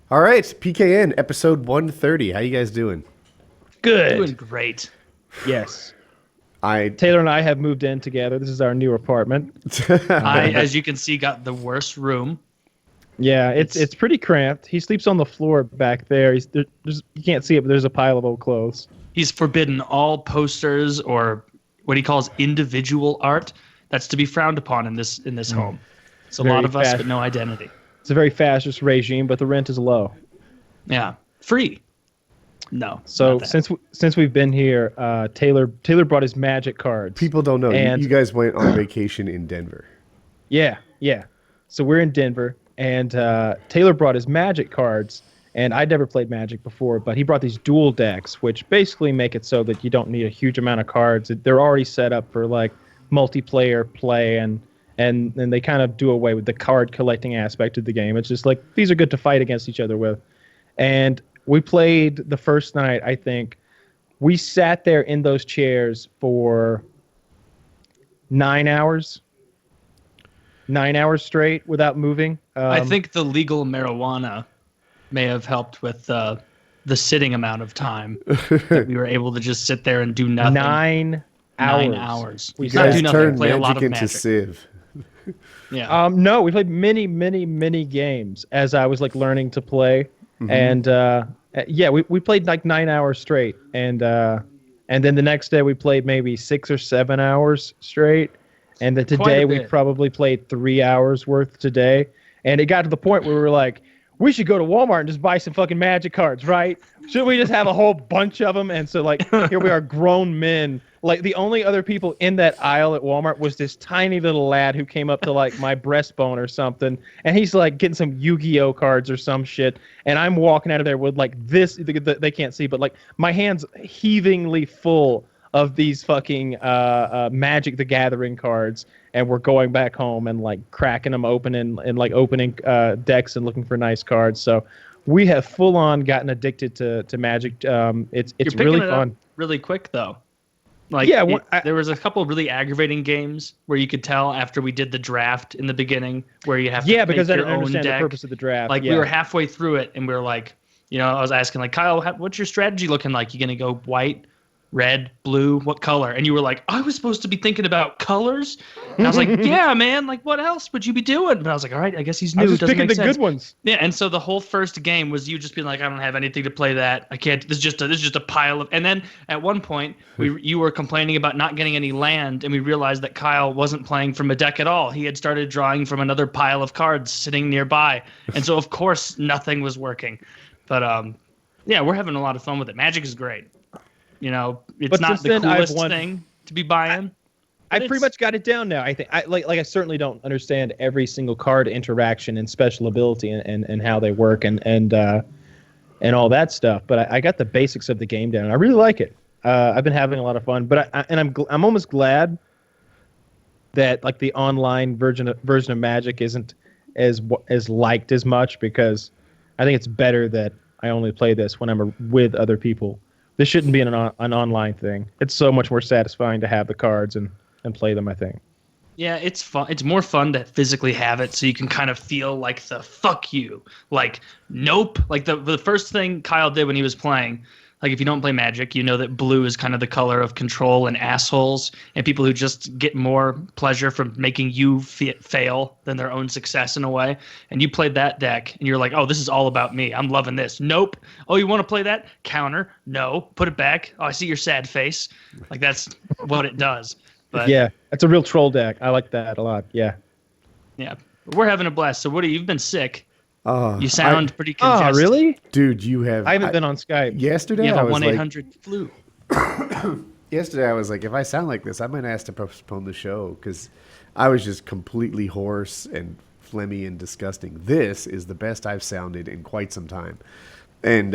All right, PKN episode 130. How you guys doing? Good. Doing great. Yes. I Taylor and I have moved in together. This is our new apartment. I, as you can see, got the worst room. Yeah, it's pretty cramped. He sleeps on the floor back there. You can't see it, but there's a pile of old clothes. He's forbidden all posters or what he calls individual art. That's to be frowned upon in this home. It's a Very lot of us, fast. but no identity. It's a very fascist regime, but the rent is low. Yeah, free. No. So not that. since we've been here, Taylor brought his magic cards. people don't know And- you guys went on vacation in Denver. Yeah. So we're in Denver, and Taylor brought his magic cards, and I'd never played Magic before, but he brought these dual decks, which basically make it so that you don't need a huge amount of cards. They're already set up for like multiplayer play, and they kind of do away with the card collecting aspect of the game. It's just like these are good to fight against each other with. And we played the first night, I think. We sat there in those chairs for 9 hours. 9 hours straight without moving. I think the legal marijuana may have helped with the sitting amount of time that we were able to just sit there and do nothing. 9 9 hours. hours. We You Not guys do nothing. turned Play a lot magic of into magic. Civ. Yeah. No, we played many games as I was like learning to play, and yeah, we played like 9 hours straight, and then the next day we played maybe 6 or 7 hours straight, and then Quite a today we bit. probably played 3 hours worth today, and it got to the point where we were like, we should go to Walmart and just buy some fucking magic cards, right? Should we just have a whole bunch of them? And so like here we are, grown men. Like the only other people in that aisle at Walmart was this tiny little lad who came up to like my breastbone or something, and he's like getting some Yu-Gi-Oh cards or some shit, and I'm walking out of there with like this. They can't see, but like my hands heavingly full of these fucking Magic the Gathering cards, and we're going back home and like cracking them open and like opening decks and looking for nice cards. So we have full on gotten addicted to Magic. It's You're picking really it fun. up really quick though. Like Yeah, there was a couple of really aggravating games where you could tell after we did the draft in the beginning where you have to Because make I your didn't own understand deck. the purpose of the draft. Like yeah. we were halfway through it and we were like, I was asking like, Kyle, what's your strategy looking like? You gonna go white, red, blue, what color? And you were like, I was supposed to be thinking about colors. And I was like, yeah, man, like what else would you be doing? But I was like, all right, I guess he's new. I was just Doesn't picking make the sense. good ones. Yeah, and so the whole first game was you just being like, I don't have anything to play that. I can't. This is just a pile of. And then at one point, you were complaining about not getting any land, and we realized that Kyle wasn't playing from a deck at all. He had started drawing from another pile of cards sitting nearby, and so of course nothing was working. But yeah, we're having a lot of fun with it. Magic is great. It's But not since the then, I've coolest won- thing to be buying. I But pretty much got it down now. I think I certainly don't understand every single card interaction and special ability and how they work and all that stuff. But I got the basics of the game down. And I really like it. I've been having a lot of fun. But I'm almost glad that like the online version of Magic isn't as liked as much, because I think it's better that I only play this when I'm with other people. This shouldn't be an online thing. It's so much more satisfying to have the cards and play them, I think. Yeah, it's fun. It's more fun to physically have it so you can kind of feel like the fuck you. Like, nope. Like the first thing Kyle did when he was playing, like if you don't play Magic, you know that blue is kind of the color of control and assholes and people who just get more pleasure from making you fail than their own success in a way. And you played that deck and you're like, oh, this is all about me. I'm loving this. Nope. Oh, you want to play that? Counter. No. Put it back. Oh, I see your sad face. Like that's what it does. But Yeah, that's a real troll deck. I like that a lot. Yeah. yeah, we're having a blast. So Woody, you've been sick. Oh, You sound pretty Oh, congested. really? dude, you have. I haven't been on Skype. Yesterday, You I have a was 1-800 flu. yesterday I was like, if I sound like this, I might ask to postpone the show because I was just completely hoarse and phlegmy and disgusting. This is the best I've sounded in quite some time, and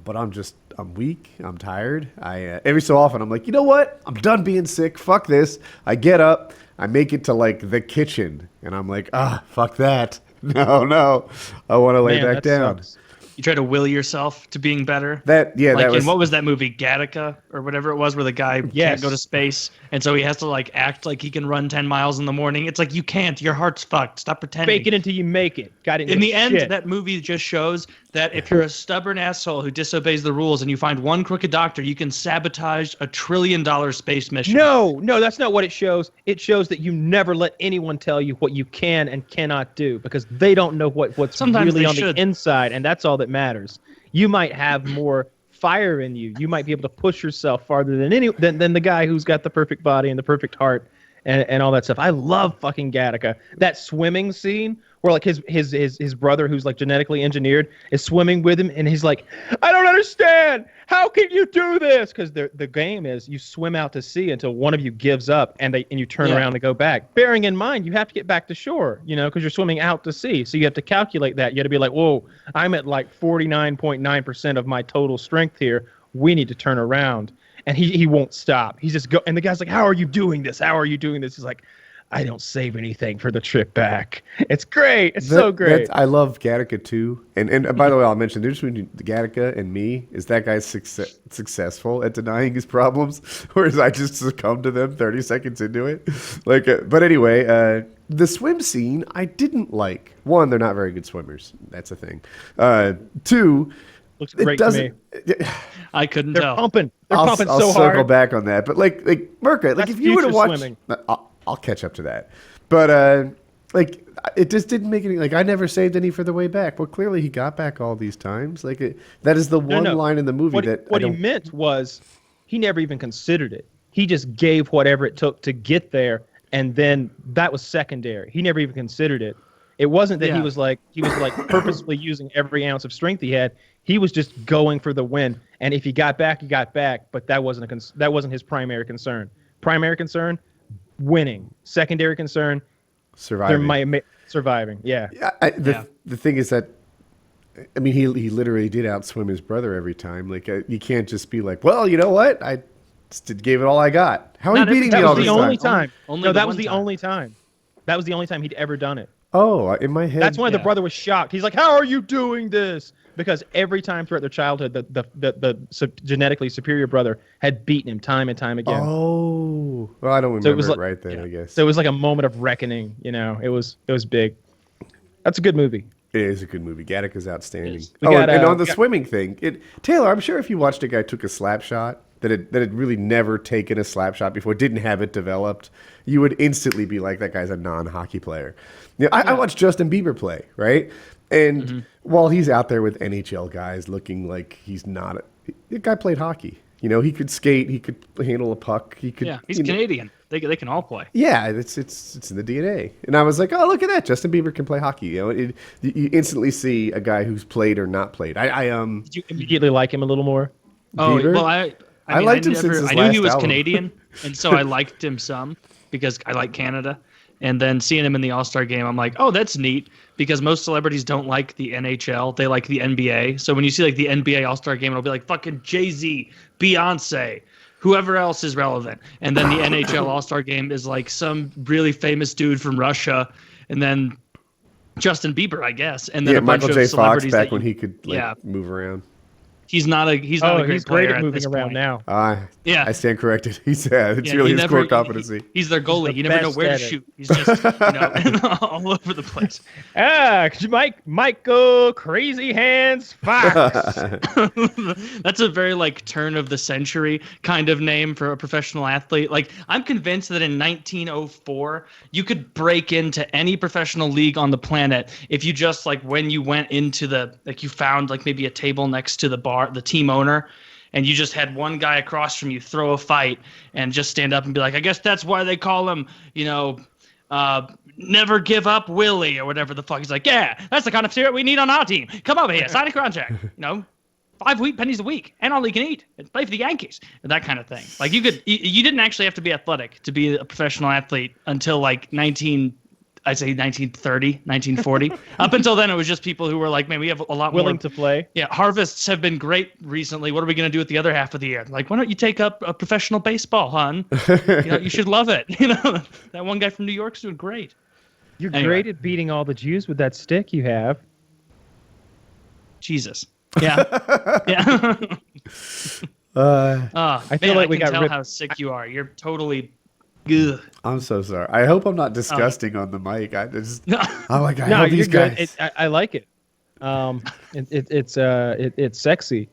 but I'm weak. I'm tired. Every so often I'm like, you know what? I'm done being sick. Fuck this. I get up. I make it to like the kitchen, and I'm like, fuck that. No, I want to lay Man, back that down. sucks. You try to will yourself to being better. That Like was in what was that movie, Gattaca or whatever it was, where the guy can't go to space, and so he has to like act like he can run 10 miles in the morning. It's like you can't. Your heart's fucked. Stop pretending. Fake it until you make it. Got it. In the end, that movie just shows that if you're a stubborn asshole who disobeys the rules and you find one crooked doctor, you can sabotage $1 trillion space mission. No, that's not what it shows. It shows that you never let anyone tell you what you can and cannot do because they don't know what's Sometimes really on should. the inside, and that's all that matters. You might have more fire in you. You might be able to push yourself farther than the guy who's got the perfect body and the perfect heart and all that stuff. I love fucking Gattaca. That swimming scene where like his brother who's like genetically engineered is swimming with him and he's like, I don't understand. How can you do this? Because the game is you swim out to sea until one of you gives up and you turn around to go back. Bearing in mind, you have to get back to shore, because you're swimming out to sea. So you have to calculate that. You have to be like, whoa, I'm at like 49.9% of my total strength here. We need to turn around. And he won't stop. He's just go. And the guy's like, how are you doing this? How are you doing this? He's like, I don't save anything for the trip back. It's great. It's so great. I love Gattaca too. And by the way, I'll mention the difference between Gattaca and me is that guy's successful at denying his problems, whereas I just succumb to them 30 seconds into it. But anyway, the swim scene I didn't like. One, they're not very good swimmers. That's a thing. Two, looks great to me. I couldn't They're tell. pumping. They're pumping I'll so circle hard. back on that. But like Merca, That's if you were to future watch, swimming. I'll catch up to that. But it just didn't make any. Like I never saved any for the way back. Well, clearly he got back all these times. That is the one line in the movie what he meant was he never even considered it. He just gave whatever it took to get there, and then that was secondary. He never even considered it. It wasn't that he was like purposefully using every ounce of strength he had. He was just going for the win, and if he got back, he got back. But that wasn't his primary concern. Primary concern, winning. Secondary concern, surviving. Surviving. Yeah. The thing is that, I mean, he literally did outswim his brother every time. Like you can't just be like, well, you know what, I just gave it all I got. How are you beating me all this time? That was the only time. Only that was the only time. That was the only time he'd ever done it. Oh, in my head. That's why the brother was shocked. He's like, "How are you doing this?" Because every time throughout their childhood, the genetically superior brother had beaten him time and time again. Oh, well, I don't remember it right then. I guess. So it was like a moment of reckoning. It was big. That's a good movie. It is a good movie. Gattaca's outstanding. And on the swimming thing, Taylor, I'm sure if you watched a guy took a slap shot that had really never taken a slap shot before, didn't have it developed, you would instantly be like, that guy's a non-hockey player. I watched Justin Bieber play, right? And while he's out there with NHL guys looking like he's not, the guy played hockey. He could skate, he could handle a puck, he could. Yeah, he's Canadian. They can all play. Yeah, it's in the DNA. And I was like, oh, look at that, Justin Bieber can play hockey. You instantly see a guy who's played or not played. Did you immediately like him a little more? Oh, Bieber? well, I liked him since his I knew he last was album. Canadian, and so I liked him some because I like Canada. And then seeing him in the All-Star game, I'm like, oh, that's neat, because most celebrities don't like the NHL. They like the NBA. So when you see like the NBA All-Star game, it'll be like fucking Jay-Z, Beyonce, whoever else is relevant. And then the NHL All-Star game is like some really famous dude from Russia, and then Justin Bieber, I guess. And then a bunch Michael of J. Fox celebrities back when he could move around. He's not a He's great player at moving this around point. now. I stand corrected. It's really his core competency. He's their goalie. the You never know best where to at it. shoot. He's just all over the place. Michael Crazy Hands Fox. That's a very like turn of the century kind of name for a professional athlete. Like I'm convinced that in 1904 you could break into any professional league on the planet if you just like when you went into you found like maybe a table next to the bar, the team owner, and you just had one guy across from you throw a fight and just stand up and be like, I guess that's why they call him, never give up Willie or whatever the fuck. He's like, yeah, that's the kind of spirit we need on our team. Come over here, sign a contract. 5 pennies a week, and all you can eat, and play for the Yankees, and that kind of thing. Like you didn't actually have to be athletic to be a professional athlete until like 1930, 1940. Up until then, it was just people who were like, man, we have a lot Willing more to play. Yeah, harvests have been great recently. What are we going to do with the other half of the year? Like, why don't you take up a professional baseball, hon? You should love it. That one guy from New York's doing great. You're great at beating all the Jews with that stick you have. Jesus. Yeah. Yeah. I feel man, like we I can got tell ripped. how sick you are. You're totally. Ugh. I'm so sorry. I hope I'm not disgusting on the mic. I just, I'm like, I No, hope you're these good. guys. I like it. It's sexy.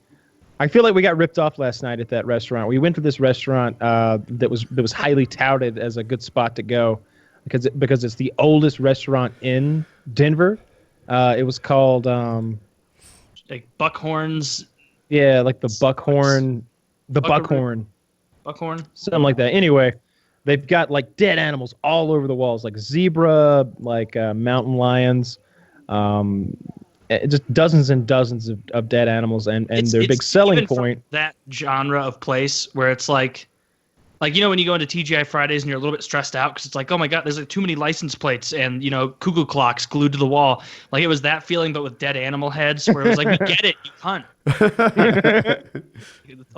I feel like we got ripped off last night at that restaurant. We went to this restaurant that was highly touted as a good spot to go because it's the oldest restaurant in Denver. It was called Like Buckhorns. like the Buckhorn, Buckhorn. something like that. Anyway, they've got like dead animals all over the walls, like zebra, like mountain lions, just dozens and dozens of dead animals, and their big selling even from point. that genre of place where it's like when you go into TGI Fridays and you're a little bit stressed out because it's like, oh my god, there's like too many license plates and cuckoo clocks glued to the wall. Like it was that feeling, but with dead animal heads, where it was like, we get it, you hunt.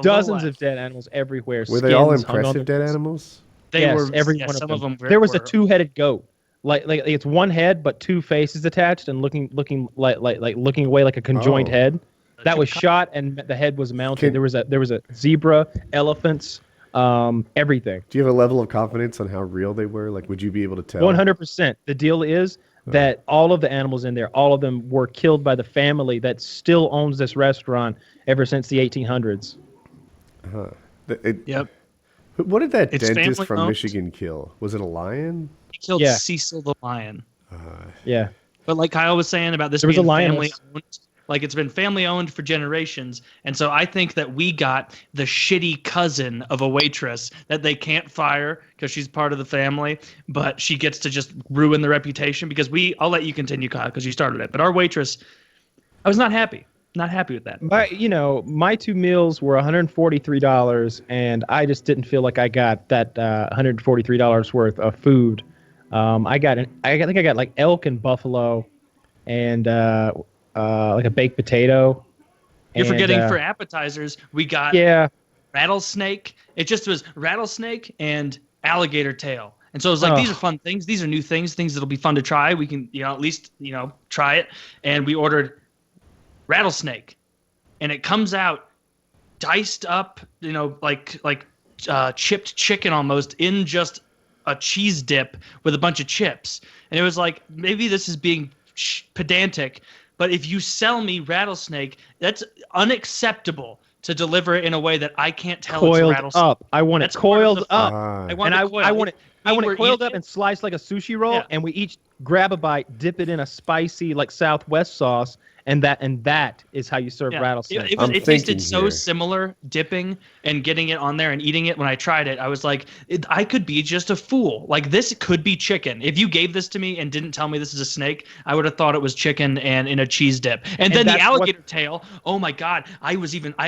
Dozens of dead animals everywhere. Were they all skins hung on impressive their- dead animals? They were every yeah, one of some them. of them. There was a were- two-headed goat. Like it's one head but two faces attached and looking like looking away like a conjoined Oh. head. That was shot and the head was mounted. There was a zebra, elephants, everything. Do you have a level of confidence on how real they were? Like, would you be able to tell? 100%. The deal is that all of the animals in there, all of them were killed by the family that still owns this restaurant ever since the 1800s. Yep. What did that It's dentist family from owned. Michigan kill? Was it a lion? He killed Yeah. Cecil the lion. Yeah. But like Kyle was saying about this There was being a lioness. family owned, like it's been family owned for generations. And so I think that we got the shitty cousin of a waitress that they can't fire because she's part of the family, but she gets to just ruin the reputation because I'll let you continue, Kyle, because you started it. But our waitress, I was not happy. Not happy with that. My two meals were $143, and I just didn't feel like I got that $143 worth of food. I think I got like elk and buffalo, and like a baked potato. You're and, forgetting for appetizers, we got rattlesnake. It just was rattlesnake and alligator tail. And so it was like, these are fun things. These are new things that'll be fun to try. We can, at least, try it. And we ordered rattlesnake, and it comes out diced up, like chipped chicken almost in just a cheese dip with a bunch of chips. And it was like, maybe this is being pedantic, but if you sell me rattlesnake, that's unacceptable to deliver it in a way that I can't tell it's coiled rattlesnake. up. I want it That's part of coiled the fun. up. I want it coiled up and sliced like a sushi roll, Yeah. and we each grab a bite, dip it in a spicy like Southwest sauce, and that is how you serve rattlesnake. It tasted thinking so here. similar, dipping and getting it on there and eating it. When I tried it, I was like, I could be just a fool. Like, this could be chicken. If you gave this to me and didn't tell me this is a snake, I would have thought it was chicken and in a cheese dip. And then the alligator tail, oh my God. I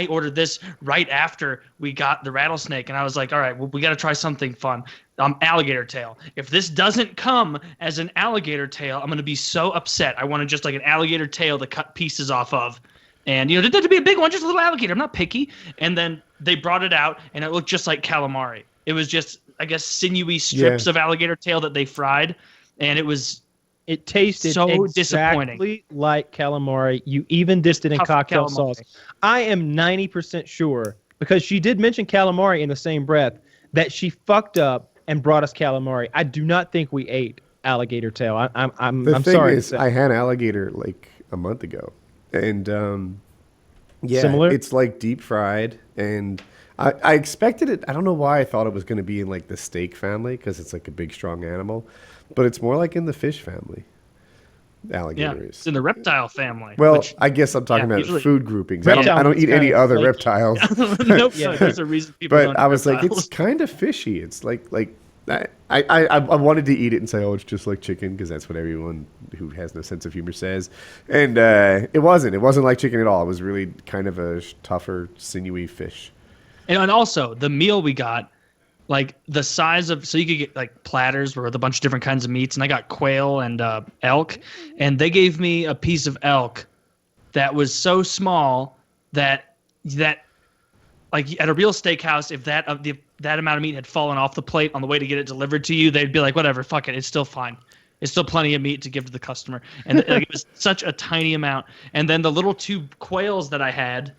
ordered this right after we got the rattlesnake. And I was like, all right, well, we got to try something fun. Alligator tail. If this doesn't come as an alligator tail, I'm going to be so upset. I wanted just like an alligator tail to cut pieces off of. And, it didn't have to be a big one, just a little alligator. I'm not picky. And then they brought it out, and it looked just like calamari. It was just, I guess, sinewy strips of alligator tail that they fried. And it tasted so disappointing. exactly like calamari. You even dipped it in Tough cocktail calamari. sauce. I am 90% sure, because she did mention calamari in the same breath, that she fucked up and brought us calamari. I do not think we ate alligator tail. I'm The thing sorry. is, I had alligator like a month ago, and Similar? it's like deep fried, and I expected it. I don't know why I thought it was going to be in like the steak family because it's like a big, strong animal, but it's more like in the fish family. Yeah, Alligator it's is. in the reptile family. Well, which, I guess I'm talking about usually- food groupings. Reptile I don't eat means any kind of other like- reptiles. nope, Yeah. no, there's a reason people don't But I eat was like, reptiles. it's kind of fishy. It's like I wanted to eat it and say, oh, it's just like chicken, because that's what everyone who has no sense of humor says. And it wasn't. It wasn't like chicken at all. It was really kind of a tougher, sinewy fish. And also, the meal we got, like the size of, so you could get like platters with a bunch of different kinds of meats, and I got quail and elk, and they gave me a piece of elk that was so small that like at a real steakhouse, if that amount of meat had fallen off the plate on the way to get it delivered to you, they'd be like, whatever, fuck it, it's still fine. It's still plenty of meat to give to the customer. And like, it was such a tiny amount. And then the little 2 quails that I had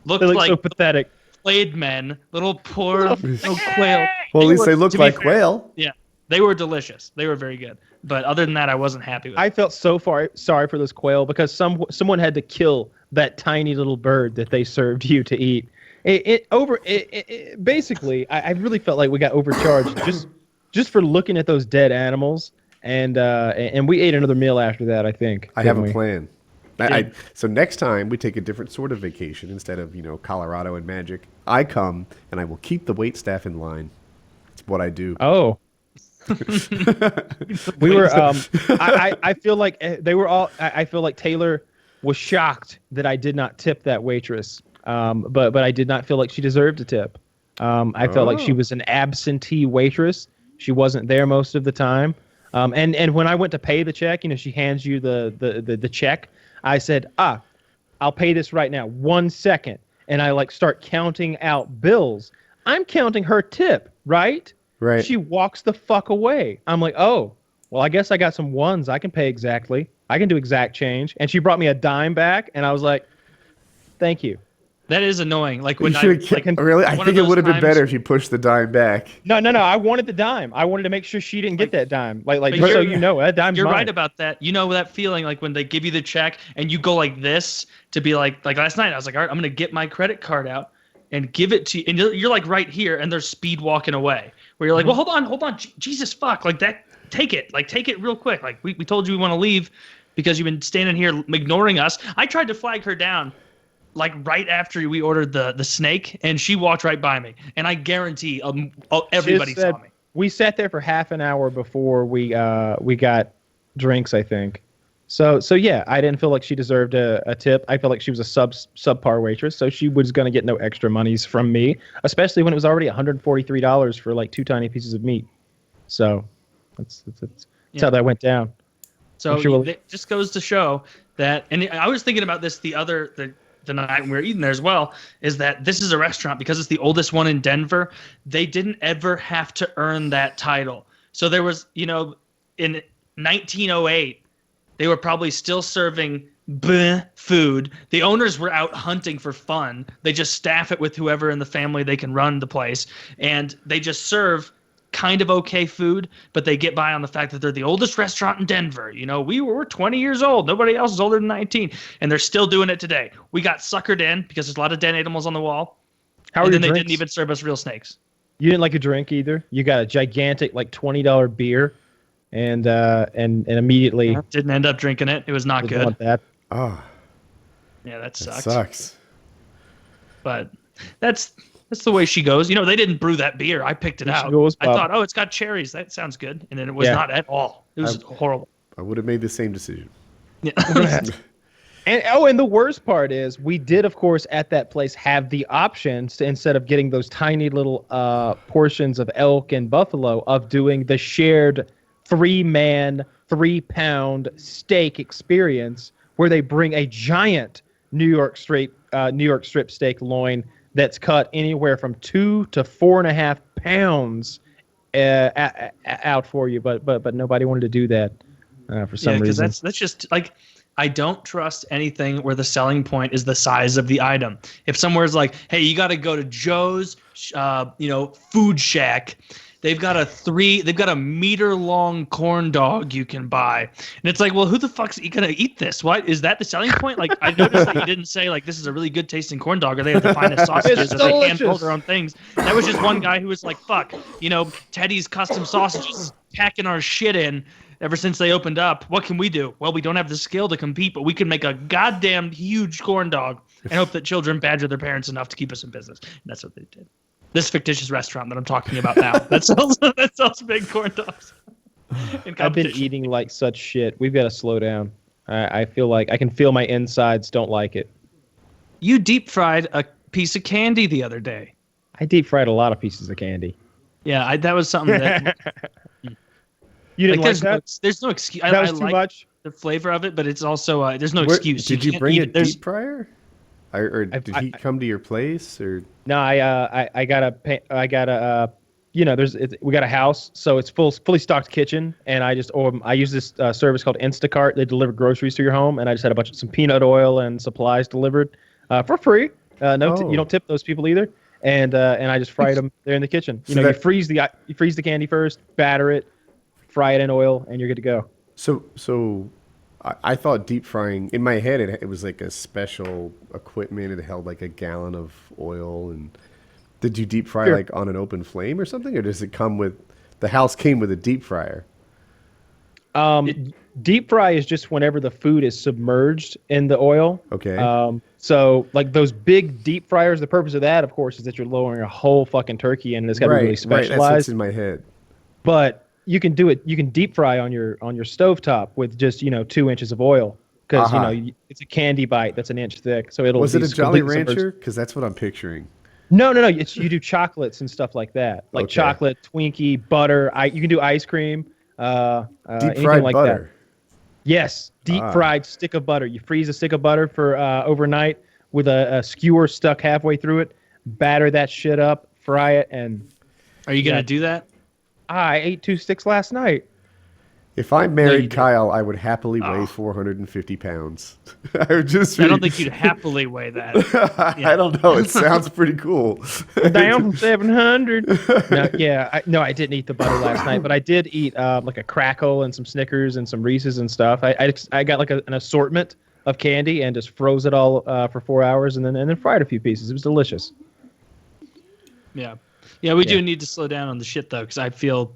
looked They look like so pathetic. flayed men, little poor little quail. Well, at least they were- look to be like fair, quail. Yeah, they were delicious. They were very good. But other than that, I wasn't happy with it. I felt sorry for this quail because someone had to kill that tiny little bird that they served you to eat. Basically, I really felt like we got overcharged just for looking at those dead animals, and we ate another meal after that. I think I have a didn't we? plan. So next time we take a different sort of vacation instead of Colorado and Magic. I come and I will keep the wait staff in line. That's what I do. Oh. We were. I feel like they were all. I feel like Taylor was shocked that I did not tip that waitress. But I did not feel like she deserved a tip. I felt like she was an absentee waitress. She wasn't there most of the time. And when I went to pay the check, she hands you the check. I said, I'll pay this right now. 1 second. And I start counting out bills. I'm counting her tip, right? Right. She walks the fuck away. I'm like, oh, well, I guess I got some ones. I can pay exactly. I can do exact change. And she brought me a dime back. And I was like, thank you. That is annoying. Like when Really? I think it would have been better if you pushed the dime back. No. I wanted the dime. I wanted to make sure she didn't get that dime. Just so that dime's you're mine. right about that. You know that feeling like when they give you the check and you go like this to be like last night. I was like, all right, I'm gonna get my credit card out and give it to you, and you're like right here, and they're speed walking away. Where you're like, well, hold on, Jesus fuck, like that. Take it real quick. Like we told you we want to leave because you've been standing here ignoring us. I tried to flag her down. Like right after we ordered the snake, and she walked right by me, and I guarantee everybody saw me. We sat there for half an hour before we got drinks, I think. So yeah, I didn't feel like she deserved a tip. I felt like she was a subpar waitress, so she was gonna get no extra monies from me, especially when it was already $143 for 2 tiny pieces of meat. So that's how that went down. So it just goes to show that, and I was thinking about this the night when we were eating there as well, is that this is a restaurant, because it's the oldest one in Denver, they didn't ever have to earn that title. So there was, in 1908, they were probably still serving food. The owners were out hunting for fun. They just staff it with whoever in the family they can run the place, and they just serve kind of okay food, but they get by on the fact that they're the oldest restaurant in Denver. We're 20 years old. Nobody else is older than 19, and they're still doing it today. We got suckered in because there's a lot of dead animals on the wall. And then they didn't even serve us real snakes. You didn't like a drink either? You got a gigantic $20 beer, and immediately didn't end up drinking it. It was not good. Want that. Oh, yeah, that sucks. Sucks. But that's the way she goes. They didn't brew that beer. I picked it out. I thought, it's got cherries. That sounds good. And then it was not at all. It was horrible. I would have made the same decision. Yeah. And the worst part is we did, of course, at that place have the options to, instead of getting those tiny little portions of elk and buffalo, of doing the shared 3-man, 3-pound steak experience where they bring a giant New York strip steak loin that's cut anywhere from 2 to 4.5 pounds out for you, but nobody wanted to do that for some reason. Because that's just I don't trust anything where the selling point is the size of the item. If somewhere's like, hey, you got to go to Joe's, food shack. They've got a meter-long corn dog you can buy. And it's like, well, who the fuck's going to eat this? What? Is that the selling point? I noticed that you didn't say, this is a really good tasting corn dog, or they have the finest sausages, or they hand roll their own things. That was just one guy who was like, fuck, Teddy's Custom Sausages packing our shit in ever since they opened up. What can we do? Well, we don't have the skill to compete, but we can make a goddamn huge corn dog and hope that children badger their parents enough to keep us in business. And that's what they did. This fictitious restaurant that I'm talking about now that sells big corn dogs. I've been eating like such shit. We've got to slow down. I feel like I can feel my insides don't like it. You deep fried a piece of candy the other day. I deep fried a lot of pieces of candy. Yeah, that was something that you didn't like that. There's no excuse. That was too much. The flavor of it, but it's also there's no excuse. Did you bring a deep fryer? Or did he come to your place? Or no, I got a we got a house, so it's fully stocked kitchen, and I use this service called Instacart. They deliver groceries to your home, and I just had some peanut oil and supplies delivered for free. You don't tip those people either, and I just fried them there in the kitchen. You freeze the candy first, batter it, fry it in oil, and you're good to go. So I thought deep frying, in my head, it was like a special equipment. It held like a gallon of oil. And did you deep fry like on an open flame or something? Or does it come with, the house came with a deep fryer? Deep fry is just whenever the food is submerged in the oil. Okay. So like those big deep fryers, the purpose of that, of course, is that you're lowering a whole fucking turkey, and it's got to be really specialized. Right, that's what's in my head. But you can do it. You can deep fry on your stovetop with just 2 inches of oil, because it's a candy bite that's an inch thick. So it'll. Was it a Jolly Rancher? Because that's what I'm picturing. No. You do chocolates and stuff like that, like chocolate, Twinkie, butter. You can do ice cream. Deep fried like butter. That. Yes, deep fried stick of butter. You freeze a stick of butter for overnight with a skewer stuck halfway through it. Batter that shit up, fry it, and. Are you gonna do that? I ate 2 sticks last night. If I married Kyle, I would happily weigh 450 pounds. I don't think you'd happily weigh that. I don't know. It sounds pretty cool. Down from 700. I didn't eat the butter last night, but I did eat like a Crackle and some Snickers and some Reese's and stuff. I got like an assortment of candy and just froze it all for 4 hours and then fried a few pieces. It was delicious. Yeah. Yeah, we do need to slow down on the shit, though, because I feel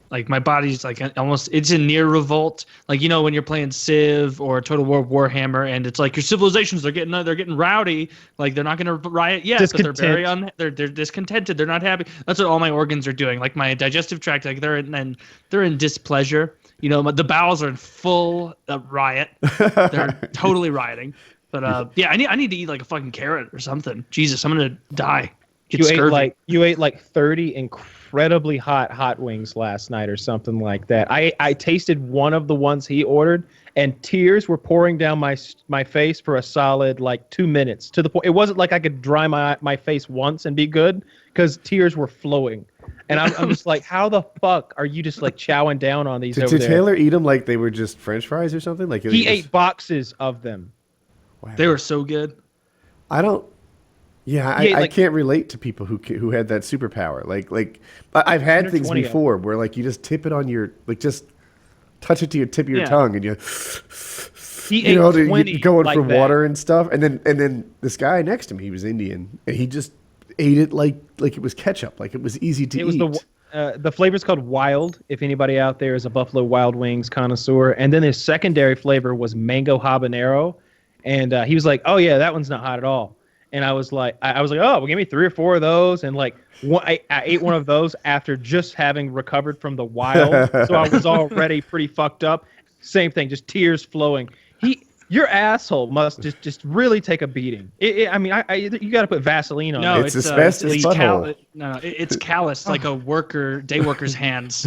like my body's like almost, it's in near revolt. Like, when you're playing Civ or Total War Warhammer, and it's like your civilizations, they're getting rowdy. Like, they're not going to riot yet, but they're they're discontented. They're not happy. That's what all my organs are doing. Like, my digestive tract, like they're in displeasure. The bowels are in full riot. They're totally rioting. But I need to eat like a fucking carrot or something. Jesus, I'm going to die. You ate like 30 incredibly hot wings last night or something like that. I tasted one of the ones he ordered, and tears were pouring down my face for a solid like 2 minutes, to the point it wasn't like I could dry my face once and be good, because tears were flowing. And I'm just like, how the fuck are you just like chowing down on these? Did Taylor eat them like they were just French fries or something? Like he ate boxes of them. Wow. They were so good. I can't relate to people who had that superpower. Like I've had things before where like you just tip it on your, like just touch it to your tip of your tongue, and you going for water and stuff. And then this guy next to me, he was Indian, and he just ate it like it was ketchup, like it was easy to eat. The flavor's called Wild, if anybody out there is a Buffalo Wild Wings connoisseur. And then his secondary flavor was mango habanero, and he was like, "Oh yeah, that one's not hot at all." And I was like, oh, well, give me 3 or 4 of those. And like, I ate one of those after just having recovered from the Wild, so I was already pretty fucked up. Same thing, just tears flowing. Your asshole must just really take a beating. You got to put Vaseline on. No, it's asbestos butthole. It's calloused like a day worker's hands.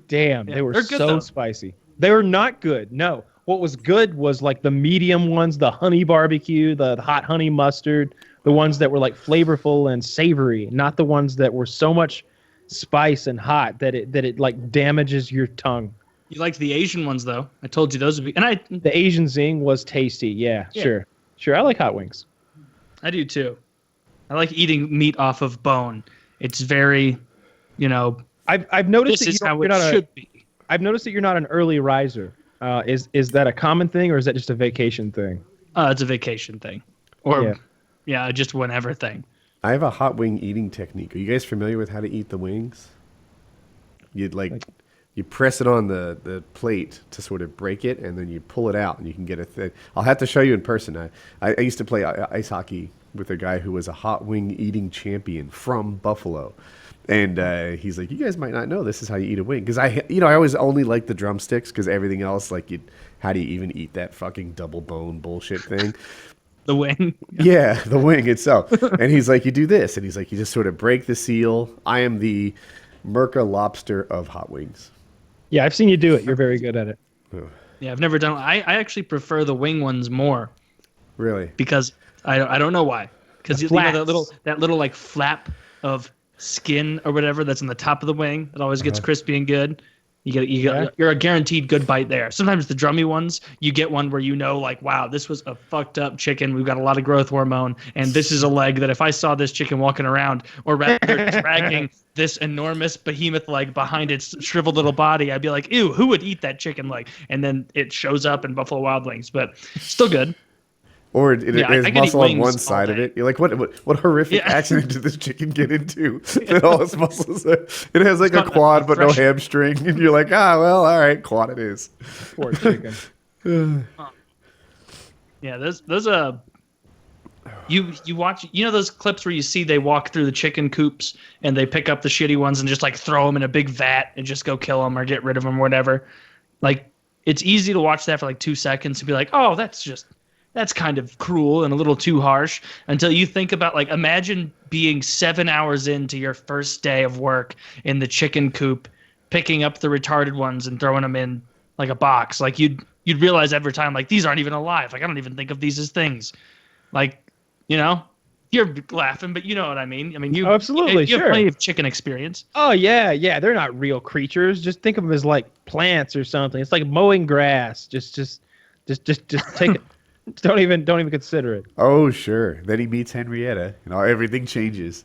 Damn, they were so spicy. They were not good. No. What was good was like the medium ones, the honey barbecue, the hot honey mustard, the ones that were like flavorful and savory, not the ones that were so much spice and hot that it like damages your tongue. You liked the Asian ones though. I told you those would be, the Asian zing was tasty. Yeah. Sure. I like hot wings. I do too. I like eating meat off of bone. It's very, I've noticed this is how it should be. I've noticed that you're not an early riser. Is that a common thing, or is that just a vacation thing? It's a vacation thing, or just whenever thing. I have a hot wing eating technique. Are you guys familiar with how to eat the wings? You press it on the plate to sort of break it, and then you pull it out, and you can get a thing. I'll have to show you in person. I used to play ice hockey with a guy who was a hot wing eating champion from Buffalo. And he's like, you guys might not know this is how you eat a wing. Because I always only like the drumsticks, because everything else, like, how do you even eat that fucking double bone bullshit thing? The wing? Yeah, the wing itself. And he's like, you do this. And he's like, you just sort of break the seal. I am the Merca lobster of hot wings. Yeah, I've seen you do it. You're very good at it. Yeah, I've never done it. I actually prefer the wing ones more. Really? Because I don't know why. because The you know flats. that little like flap of skin or whatever that's on the top of the wing that always gets crispy and good. You're a guaranteed good bite there. Sometimes the drummy ones, you get one where you know, like, wow, this was a fucked up chicken. We've got a lot of growth hormone, and this is a leg that if I saw this chicken walking around, or rather dragging this enormous behemoth leg behind its shriveled little body, I'd be like, ew, who would eat that chicken leg? And then it shows up in Buffalo Wild Wings, but still good. Or it Yeah, I has could eat muscle on wings one all side of day. it. You're like, what horrific Yeah. accident did this chicken get into? That all its muscles are, it has like a got quad a but no fresh- hamstring, and you're like, well, all right, quad it is. Poor chicken. Yeah, those you watch, you know, those clips where you see they walk through the chicken coops and they pick up the shitty ones and just like throw them in a big vat and just go kill them or get rid of them or whatever. Like, it's easy to watch that for like 2 seconds and be like, oh, that's kind of cruel and a little too harsh, until you think about, like, imagine being 7 hours into your first day of work in the chicken coop, picking up the retarded ones and throwing them in like a box. Like, you'd realize every time, like, these aren't even alive. Like, I don't even think of these as things. Like, you know, you're laughing, but you know what I mean. I mean, you Absolutely, you have sure. plenty of chicken experience. Oh yeah. They're not real creatures. Just think of them as like plants or something. It's like mowing grass. Just take it. Don't even consider it. Oh, sure. Then he meets Henrietta, and everything changes.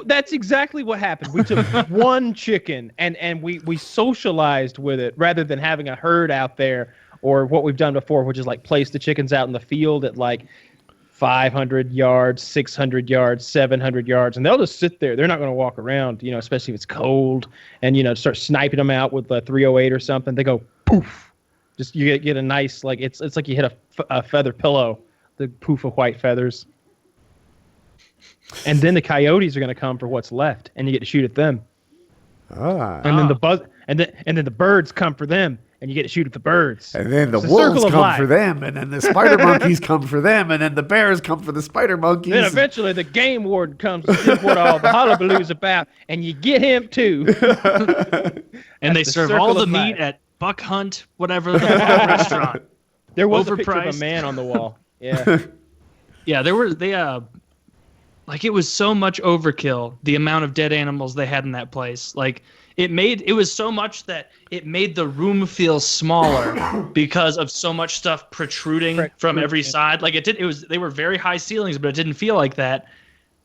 That's exactly what happened. We took one chicken and we socialized with it rather than having a herd out there, or what we've done before, which is like place the chickens out in the field at like 500 yards, 600 yards, 700 yards, and they'll just sit there. They're not going to walk around, you know, especially if it's cold, and, you know, start sniping them out with a 308 or something. They go poof. Just you get a nice, like, it's like you hit a feather pillow, the poof of white feathers. And then the coyotes are going to come for what's left, and you get to shoot at them. And then the birds come for them, and you get to shoot at the birds. And then the It's a circle wolves of come life. for them, and then the spider monkeys come for them, and then the bears come for the spider monkeys. Then eventually the game warden comes to see what all the hullabaloo's about, and you get him too. And they the serve circle all the of meat life. at Buck Hunt, whatever the restaurant. There was a picture of a Overpriced. man on the wall. Yeah. Yeah, like, it was so much overkill, the amount of dead animals they had in that place. Like, it was so much that it made the room feel smaller because of so much stuff protruding from every side. Like, they were very high ceilings, but it didn't feel like that.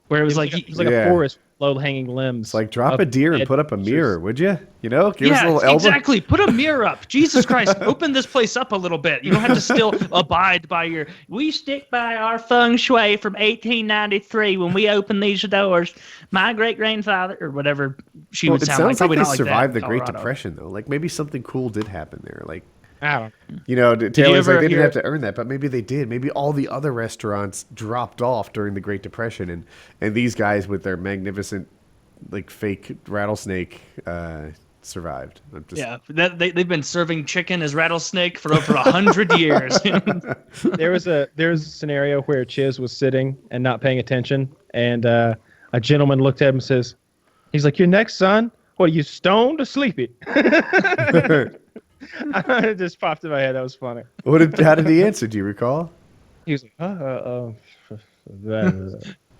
Where it was like It was like Yeah. a forest, low-hanging limbs. It's like, drop a deer and put up a mirror, would you? You know, give us a yeah, little elbow. exactly. Put a mirror up. Jesus Christ, open this place up a little bit. You don't have to still abide by we stick by our feng shui from 1893 when we open these doors. My great-grandfather, or whatever she would It sound sounds like. Probably like not they like that survived in the Great Colorado. Depression, though. Like, maybe something cool did happen there. Like, I don't know. you know, Taylor's ever like, they didn't hear- have to earn that, but maybe they did. Maybe all the other restaurants dropped off during the Great Depression, and these guys with their magnificent, like, fake rattlesnake survived. I'm just, Yeah, they've been serving chicken as rattlesnake for over 100 years. There was a scenario where Chiz was sitting and not paying attention, and a gentleman looked at him and says, he's like, "You're next, son. What, are you stoned or sleepy?" It just popped in my head. That was funny. How did he answer? Do you recall? He was like,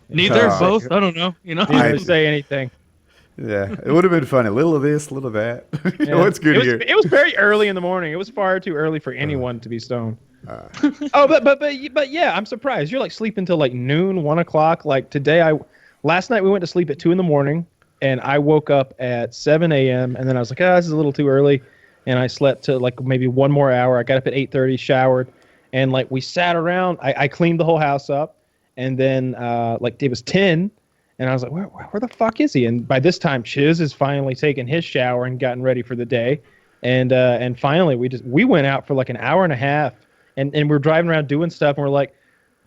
Neither, Oh. both. I don't know. You know. He didn't say anything. Yeah, it would have been funny. A little of this, a little of that. You know what's good it was, here? It was very early in the morning. It was far too early for anyone to be stoned. Oh, but yeah, I'm surprised. You're like sleeping till like noon, 1 o'clock. Like last night we went to sleep at 2 a.m. and I woke up at 7 a.m. and then I was like, this is a little too early, and I slept to like maybe 1 more hour. I got up at 8:30, showered, and like we sat around. I cleaned the whole house up, and then like it was 10. And I was like, where the fuck is he? And by this time, Chiz has finally taken his shower and gotten ready for the day. And finally, we went out for like an hour and a half, and we're driving around doing stuff, and we're like,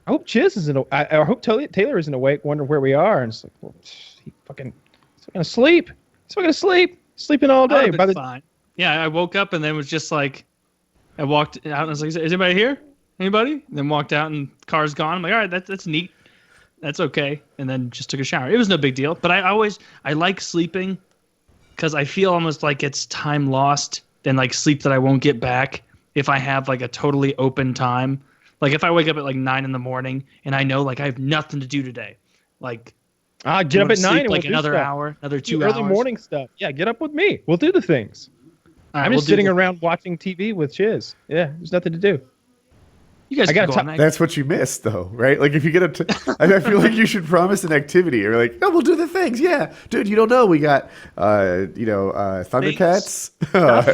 I hope Chiz isn't. I hope Taylor isn't awake. Wonder where we are. And it's like, well, he's fucking gonna sleep. He's fucking asleep, sleeping all day. By fine. Yeah, I woke up and then was just like, I walked out and I was like, is anybody here? Anybody? And then walked out and car's gone. I'm like, all right, that's neat. That's okay. And then just took a shower. It was no big deal. But I like sleeping because I feel almost like it's time lost and like sleep that I won't get back if I have like a totally open time. Like if I wake up at like 9 in the morning and I know like I have nothing to do today, like Get up at 9 and like we'll another do stuff. hour, another Do 2 early hours. morning stuff. Yeah, get up with me. We'll do the things. All right, I'm we'll just do sitting the- around watching TV with Chiz. Yeah, there's nothing to do. You guys I can gotta go ta- on that. That's what you missed, though, right? Like, if you get I feel like you should promise an activity. Or like, oh, we'll do the things. Yeah, dude, you don't know. We got, Thundercats. Well,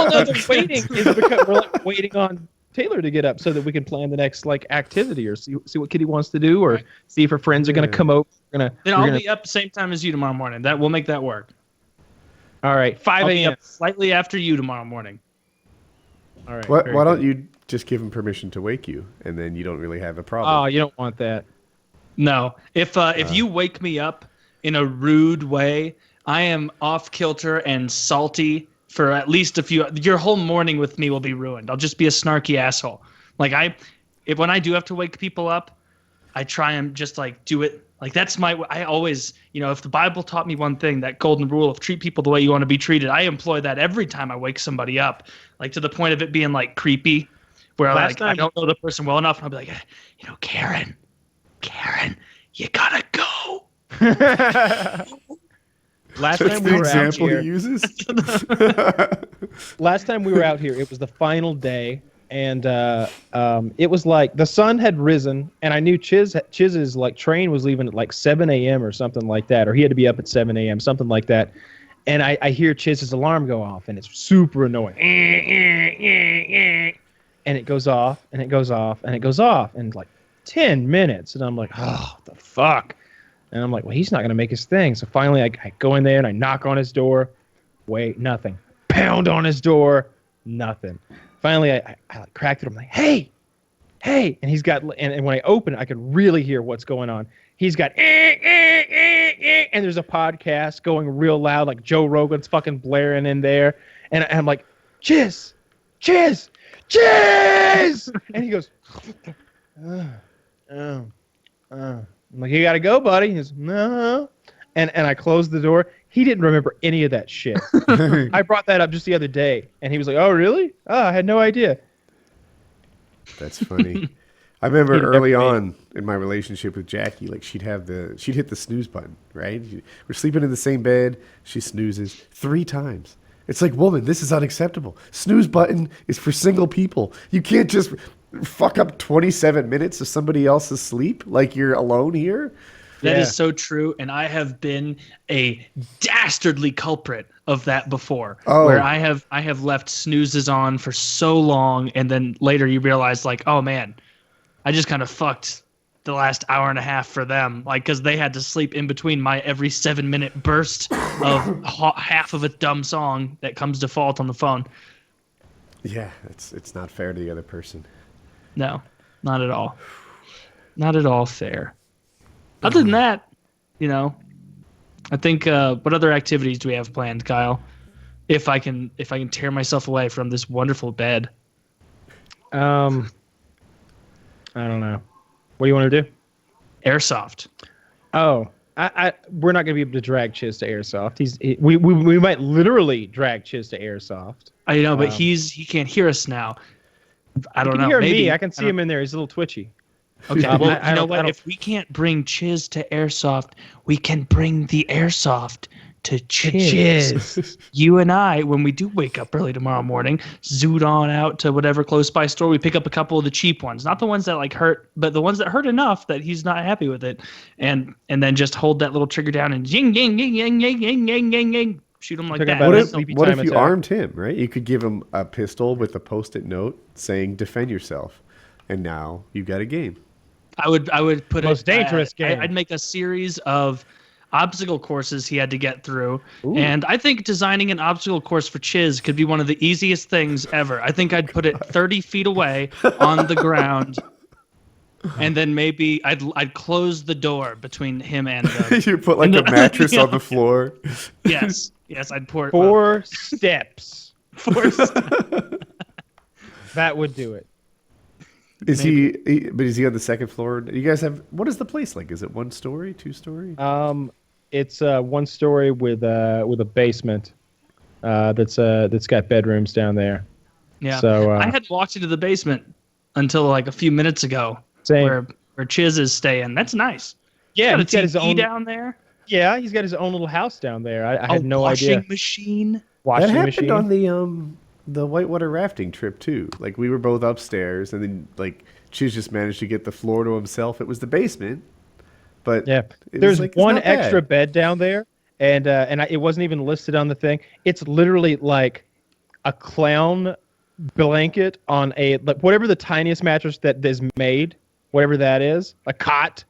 no, the waiting is because we're like waiting on Taylor to get up so that we can plan the next like activity or see what Kitty wants to do or see if her friends are gonna come over. Then I'll be up the same time as you tomorrow morning. We'll make that work. All right, 5 I'll be a.m. up slightly after you tomorrow morning. All right. Why very don't good. you just give him permission to wake you, and then you don't really have a problem? Oh, you don't want that. No, if you wake me up in a rude way, I am off kilter and salty for at least a few. Your whole morning with me will be ruined. I'll just be a snarky asshole. Like when I do have to wake people up, I try and just like do it. Like that's I always, if the Bible taught me one thing, that golden rule of treat people the way you want to be treated, I employ that every time I wake somebody up, like to the point of it being like creepy, where I don't know the person well enough, and I'll be like, Karen, you gotta go. Last That's time the we were out example here. he uses. Last time we were out here, it was the final day, and it was like the sun had risen, and I knew Chiz's like train was leaving at like 7 a.m. or something like that, or he had to be up at 7 a.m. something like that. And I hear Chiz's alarm go off, and it's super annoying. And it goes off, and it goes off, and it goes off, and like 10 minutes, and I'm like, oh, the fuck. And I'm like, well, he's not gonna make his thing. So finally, I go in there and I knock on his door. Wait, nothing. Pound on his door, nothing. Finally, I like cracked it. I'm like, hey, and he's got, and when I open it, I could really hear what's going on. He's got, and there's a podcast going real loud, like Joe Rogan's fucking blaring in there, and I'm like, Chiz, and he goes, I'm like, you gotta go, buddy. He goes, no. And I closed the door. He didn't remember any of that shit. I brought that up just the other day, and he was like, oh, really? Oh, I had no idea. That's funny. I remember early on in my relationship with Jackie, like she'd hit the snooze button, right? We're sleeping in the same bed. She snoozes 3 times. It's like, woman, this is unacceptable. Snooze button is for single people. You can't just fuck up 27 minutes of somebody else's sleep like you're alone here. That is so true, and I have been a dastardly culprit of that before. Oh. Where I have left snoozes on for so long, and then later you realize, like, oh man, I just kind of fucked the last hour and a half for them, like, because they had to sleep in between my every 7-minute burst of half of a dumb song that comes default on the phone. Yeah, it's not fair to the other person. No, not at all. Not at all fair. Other than that, I think what other activities do we have planned, Kyle? If I can tear myself away from this wonderful bed. I don't know. What do you want to do? Airsoft. Oh, we're not gonna be able to drag Chiz to Airsoft. We might literally drag Chiz to Airsoft. I know, but he can't hear us now. I don't You know. can hear Maybe me. I can see him in there. He's a little twitchy. Okay, I well, don't- you know what? If we can't bring Chiz to Airsoft, we can bring the Airsoft to Chiz. You and I, when we do wake up early tomorrow morning, zoot on out to whatever close by store. We pick up a couple of the cheap ones, not the ones that like hurt, but the ones that hurt enough that he's not happy with it, and then just hold that little trigger down and ying ying ying ying ying ying ying ying ying, shoot him like Talking that. about What a if, sleepy what time if you attack. armed him, right? You could give him a pistol with a Post-it note saying "Defend yourself," and now you've got a game. I would put Most dangerous game. I'd make a series of obstacle courses he had to get through, and I think designing an obstacle course for Chiz could be one of the easiest things ever. I think I'd put it 30 feet away on the ground, and then maybe I'd close the door between him and You put like a mattress on the floor. yes, I'd pour 4 steps. 4 That would do it. Is but is he on the second floor? You guys have, what is the place like? Is it 1 story, 2 story? It's 1 story with a basement. That's got bedrooms down there. Yeah. So I had walked into the basement until like a few minutes ago, Same. where Chiz is staying. That's nice. Yeah, He's got he's got his a TV own. down there. Yeah, he's got his own little house down there. I had no washing idea. machine. That Washing happened machine. on the whitewater rafting trip too. Like we were both upstairs, and then like Chiz just managed to get the floor to himself. It was the basement, but Yeah, it was there's like, it's one not bad. extra bed down there, and it wasn't even listed on the thing. It's literally like a clown blanket on a like whatever the tiniest mattress that is made, whatever that is, a cot,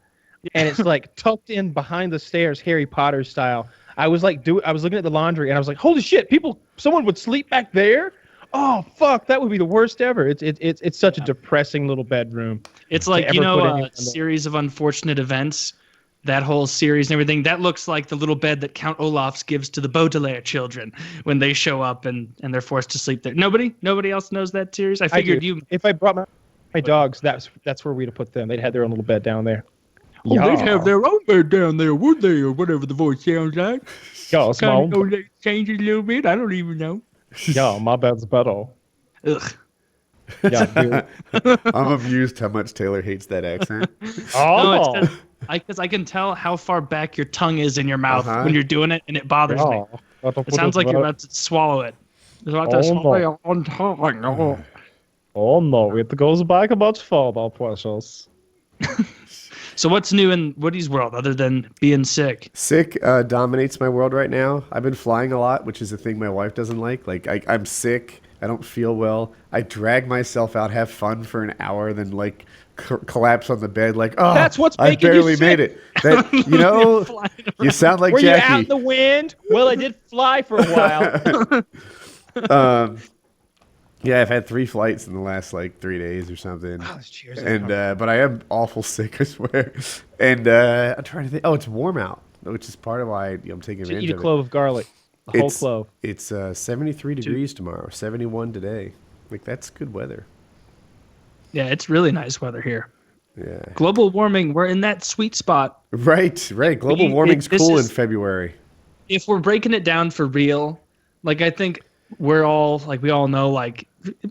and it's like tucked in behind the stairs, Harry Potter style. I was looking at the laundry, and I was like, holy shit, someone would sleep back there. Oh fuck, that would be the worst ever. It's such a depressing little bedroom. It's like, ever put anyone a there. series of unfortunate events. That whole series and everything, that looks like the little bed that Count Olaf's gives to the Baudelaire children when they show up and they're forced to sleep there. Nobody else knows that series. I figured do. you. If I brought my dogs, that's where we'd have put them. They'd have their own little bed down there. Oh, they'd have their own bed down there, would they, or whatever the voice sounds like. Yeah, it's my Kind own. of changes a little bit. I don't even know. Yeah, my bed's better. Ugh. Yeah, dude. I'm amused how much Taylor hates that accent. Oh, No, because I can tell how far back your tongue is in your mouth Uh-huh. when you're doing it, and it bothers me. It sounds like you're about to swallow it. You're about to Oh, swallow no. your own tongue. Oh no, it goes back much further, precious. So what's new in Woody's world other than being sick? Sick dominates my world right now. I've been flying a lot, which is a thing my wife doesn't like. Like I'm sick. I don't feel well. I drag myself out, have fun for an hour, then like collapse on the bed. Like, oh, That's what's I making you barely sick. made it. That, you know, Flying you sound like Were you Jackie. out in the wind? Well, I did fly for a while. Yeah, I've had 3 flights in the last like 3 days or something. Oh, cheers. And but I am awful sick, I swear. And I'm trying to think. Oh, it's warm out, which is part of why I'm taking Just advantage eat a of clove of garlic. A whole clove. It's 73 degrees tomorrow, 71 today. Like that's good weather. Yeah, it's really nice weather here. Yeah. Global warming, we're in that sweet spot. Right. Global warming's this cool in is- February. If we're breaking it down for real, like I think we're all like we all know like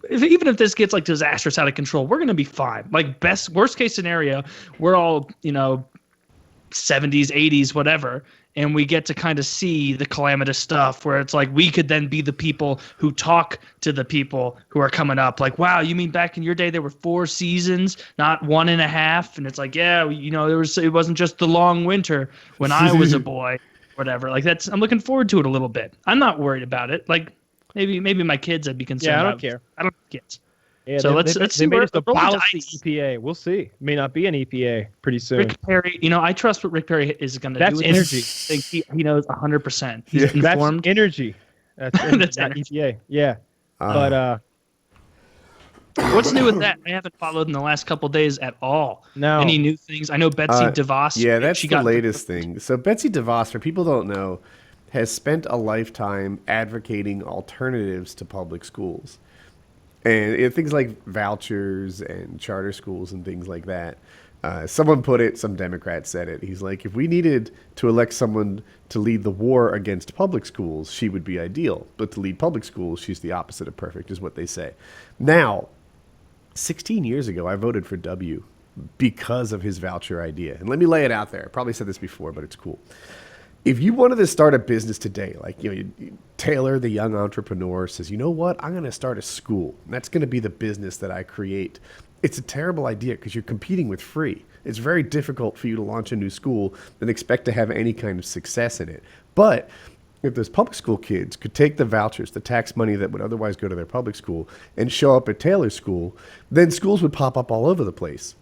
even if this gets like disastrous out of control, we're gonna be fine. Like worst case scenario, we're all 70s, 80s, whatever, and we get to kind of see the calamitous stuff where it's like we could then be the people who talk to the people who are coming up. Like, wow, you mean back in your day there were 4 seasons, not 1.5? And it's like, yeah, it wasn't just the long winter when I was a boy, whatever. Like I'm looking forward to it a little bit. I'm not worried about it. Like maybe my kids I'd be concerned. Yeah, I don't about. care. I don't have kids. Yeah, So let's they see made where us the roll the abolish the dice. EPA. We'll see. May not be an EPA pretty soon. Rick Perry, I trust what Rick Perry is going to do. That's with energy. this. I think he knows 100%. He's Yeah. That's informed. energy. That's energy, That's not energy. EPA. Yeah. But What's new with that? I haven't followed in the last couple days at all. no. Any new things? I know Betsy DeVos. Yeah, that's she the got latest thing. So Betsy DeVos, for people who don't know, has spent a lifetime advocating alternatives to public schools. And things like vouchers and charter schools and things like that. Someone put it, some Democrat said it. He's like, if we needed to elect someone to lead the war against public schools, she would be ideal. But to lead public schools, she's the opposite of perfect, is what they say. Now, 16 years ago, I voted for W because of his voucher idea. And let me lay it out there. I probably said this before, but it's cool. If you wanted to start a business today, like Taylor, the young entrepreneur, says, you know what, I'm going to start a school. And that's going to be the business that I create. It's a terrible idea because you're competing with free. It's very difficult for you to launch a new school and expect to have any kind of success in it. But if those public school kids could take the vouchers, the tax money that would otherwise go to their public school, and show up at Taylor's school, then schools would pop up all over the place.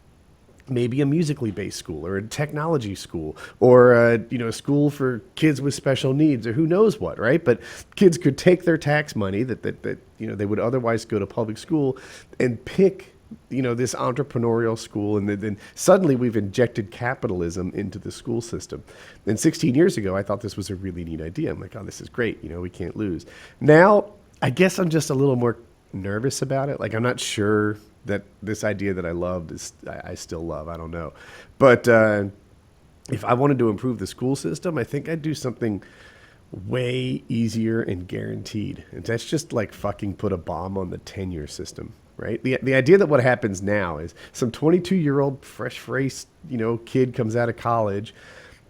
Maybe a musically based school or a technology school or a school for kids with special needs or who knows what, right? But kids could take their tax money that they would otherwise go to public school and pick this entrepreneurial school, and then suddenly we've injected capitalism into the school system. And 16 years ago, I thought this was a really neat idea. I'm like, oh, this is great. We can't lose. Now, I guess I'm just a little more nervous about it. Like, I'm not sure that this idea that I loved I still love. I don't know. But if I wanted to improve the school system, I think I'd do something way easier and guaranteed. And that's just like fucking put a bomb on the tenure system. right? The idea that what happens now is some 22-year-old fresh-faced, kid comes out of college.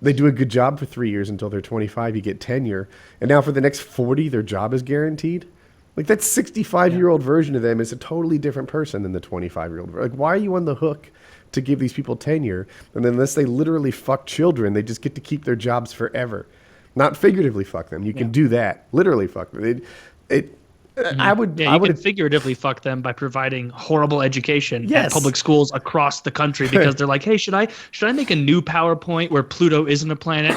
They do a good job for 3 years until they're 25. You get tenure. And now for the next 40, their job is guaranteed. Like, that 65-year-old version of them is a totally different person than the 25-year-old. Like, why are you on the hook to give these people tenure? And then unless they literally fuck children, they just get to keep their jobs forever. Not figuratively fuck them. You can do that. Literally fuck them. I would. Yeah, I you would can figuratively fuck them by providing horrible education Yes. at public schools across the country because they're like, hey, should I make a new PowerPoint where Pluto isn't a planet?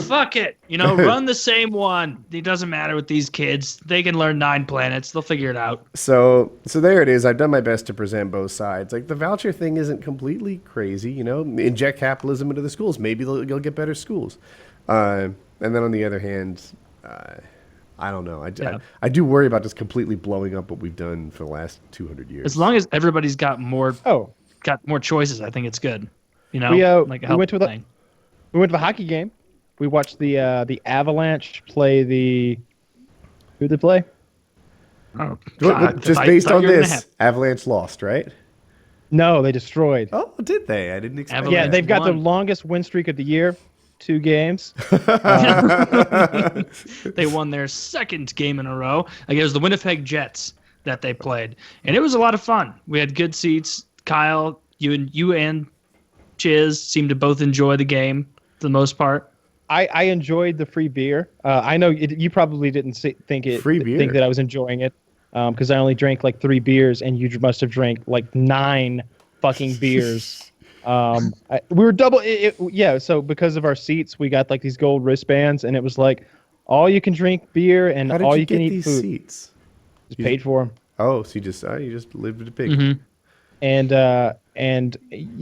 Fuck it. Run the same one. It doesn't matter with these kids. They can learn 9 planets. They'll figure it out. So there it is. I've done my best to present both sides. Like, the voucher thing isn't completely crazy. Inject capitalism into the schools. Maybe you'll get better schools. And then on the other hand, I don't know. I do worry about just completely blowing up what we've done for the last 200 years. As long as everybody's got more choices, I think it's good. We went to a hockey game. We watched the Avalanche play the. Who'd they play? Oh, just based on this, Avalanche lost, right? No, they destroyed. Oh, did they? I didn't expect. Yeah, Avalanche they've got the won. longest win streak of the year. 2 games. They won their second game in a row. It was the Winnipeg Jets that they played, and it was a lot of fun. We had good seats. Kyle, you and Chiz seemed to both enjoy the game for the most part. I enjoyed the free beer. I know you probably didn't think that I was enjoying it because I only drank like 3 beers, and you must have drank like 9 fucking beers. We were double. So because of our seats, we got like these gold wristbands, and it was like all you can drink beer and How did all you you can get eat these food. seats? Just paid for them. Oh, so you just lived with a pig. Mm-hmm. And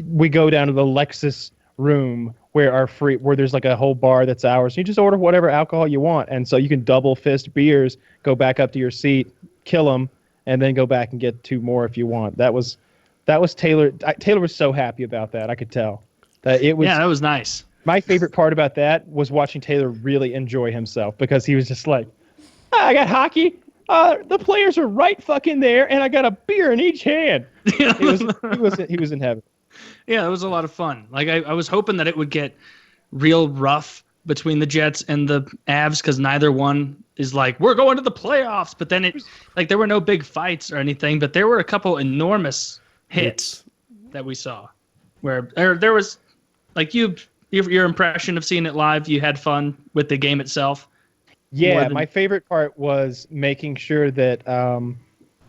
we go down to the Lexus room where there's like a whole bar that's ours. You just order whatever alcohol you want, and so you can double fist beers, go back up to your seat, kill them, and then go back and get 2 more if you want. That was Taylor. Taylor was so happy about that. I could tell that it was. Yeah, that was nice. My favorite part about that was watching Taylor really enjoy himself because he was just like, I got hockey. The players are right fucking there, and I got a beer in each hand. He was in heaven. Yeah, it was a lot of fun. Like I was hoping that it would get real rough between the Jets and the Avs because neither one is like, we're going to the playoffs. But then there were no big fights or anything, but there were a couple enormous hits that we saw where there was like your impression of seeing it live. You had fun with the game itself. Yeah, my favorite part was making sure that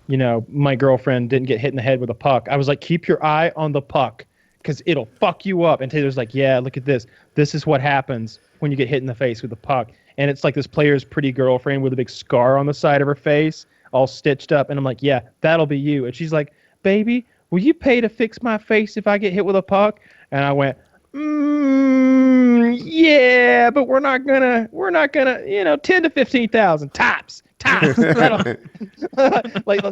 my girlfriend didn't get hit in the head with a puck. I was like, keep your eye on the puck because it'll fuck you up. And Taylor's like, yeah, look at this. This is what happens when you get hit in the face with a puck. And it's like this player's pretty girlfriend with a big scar on the side of her face, all stitched up. And I'm like, yeah, that'll be you. And she's like, baby, will you pay to fix my face if I get hit with a puck? And I went, yeah, but we're not gonna, 10 to 15,000 tops.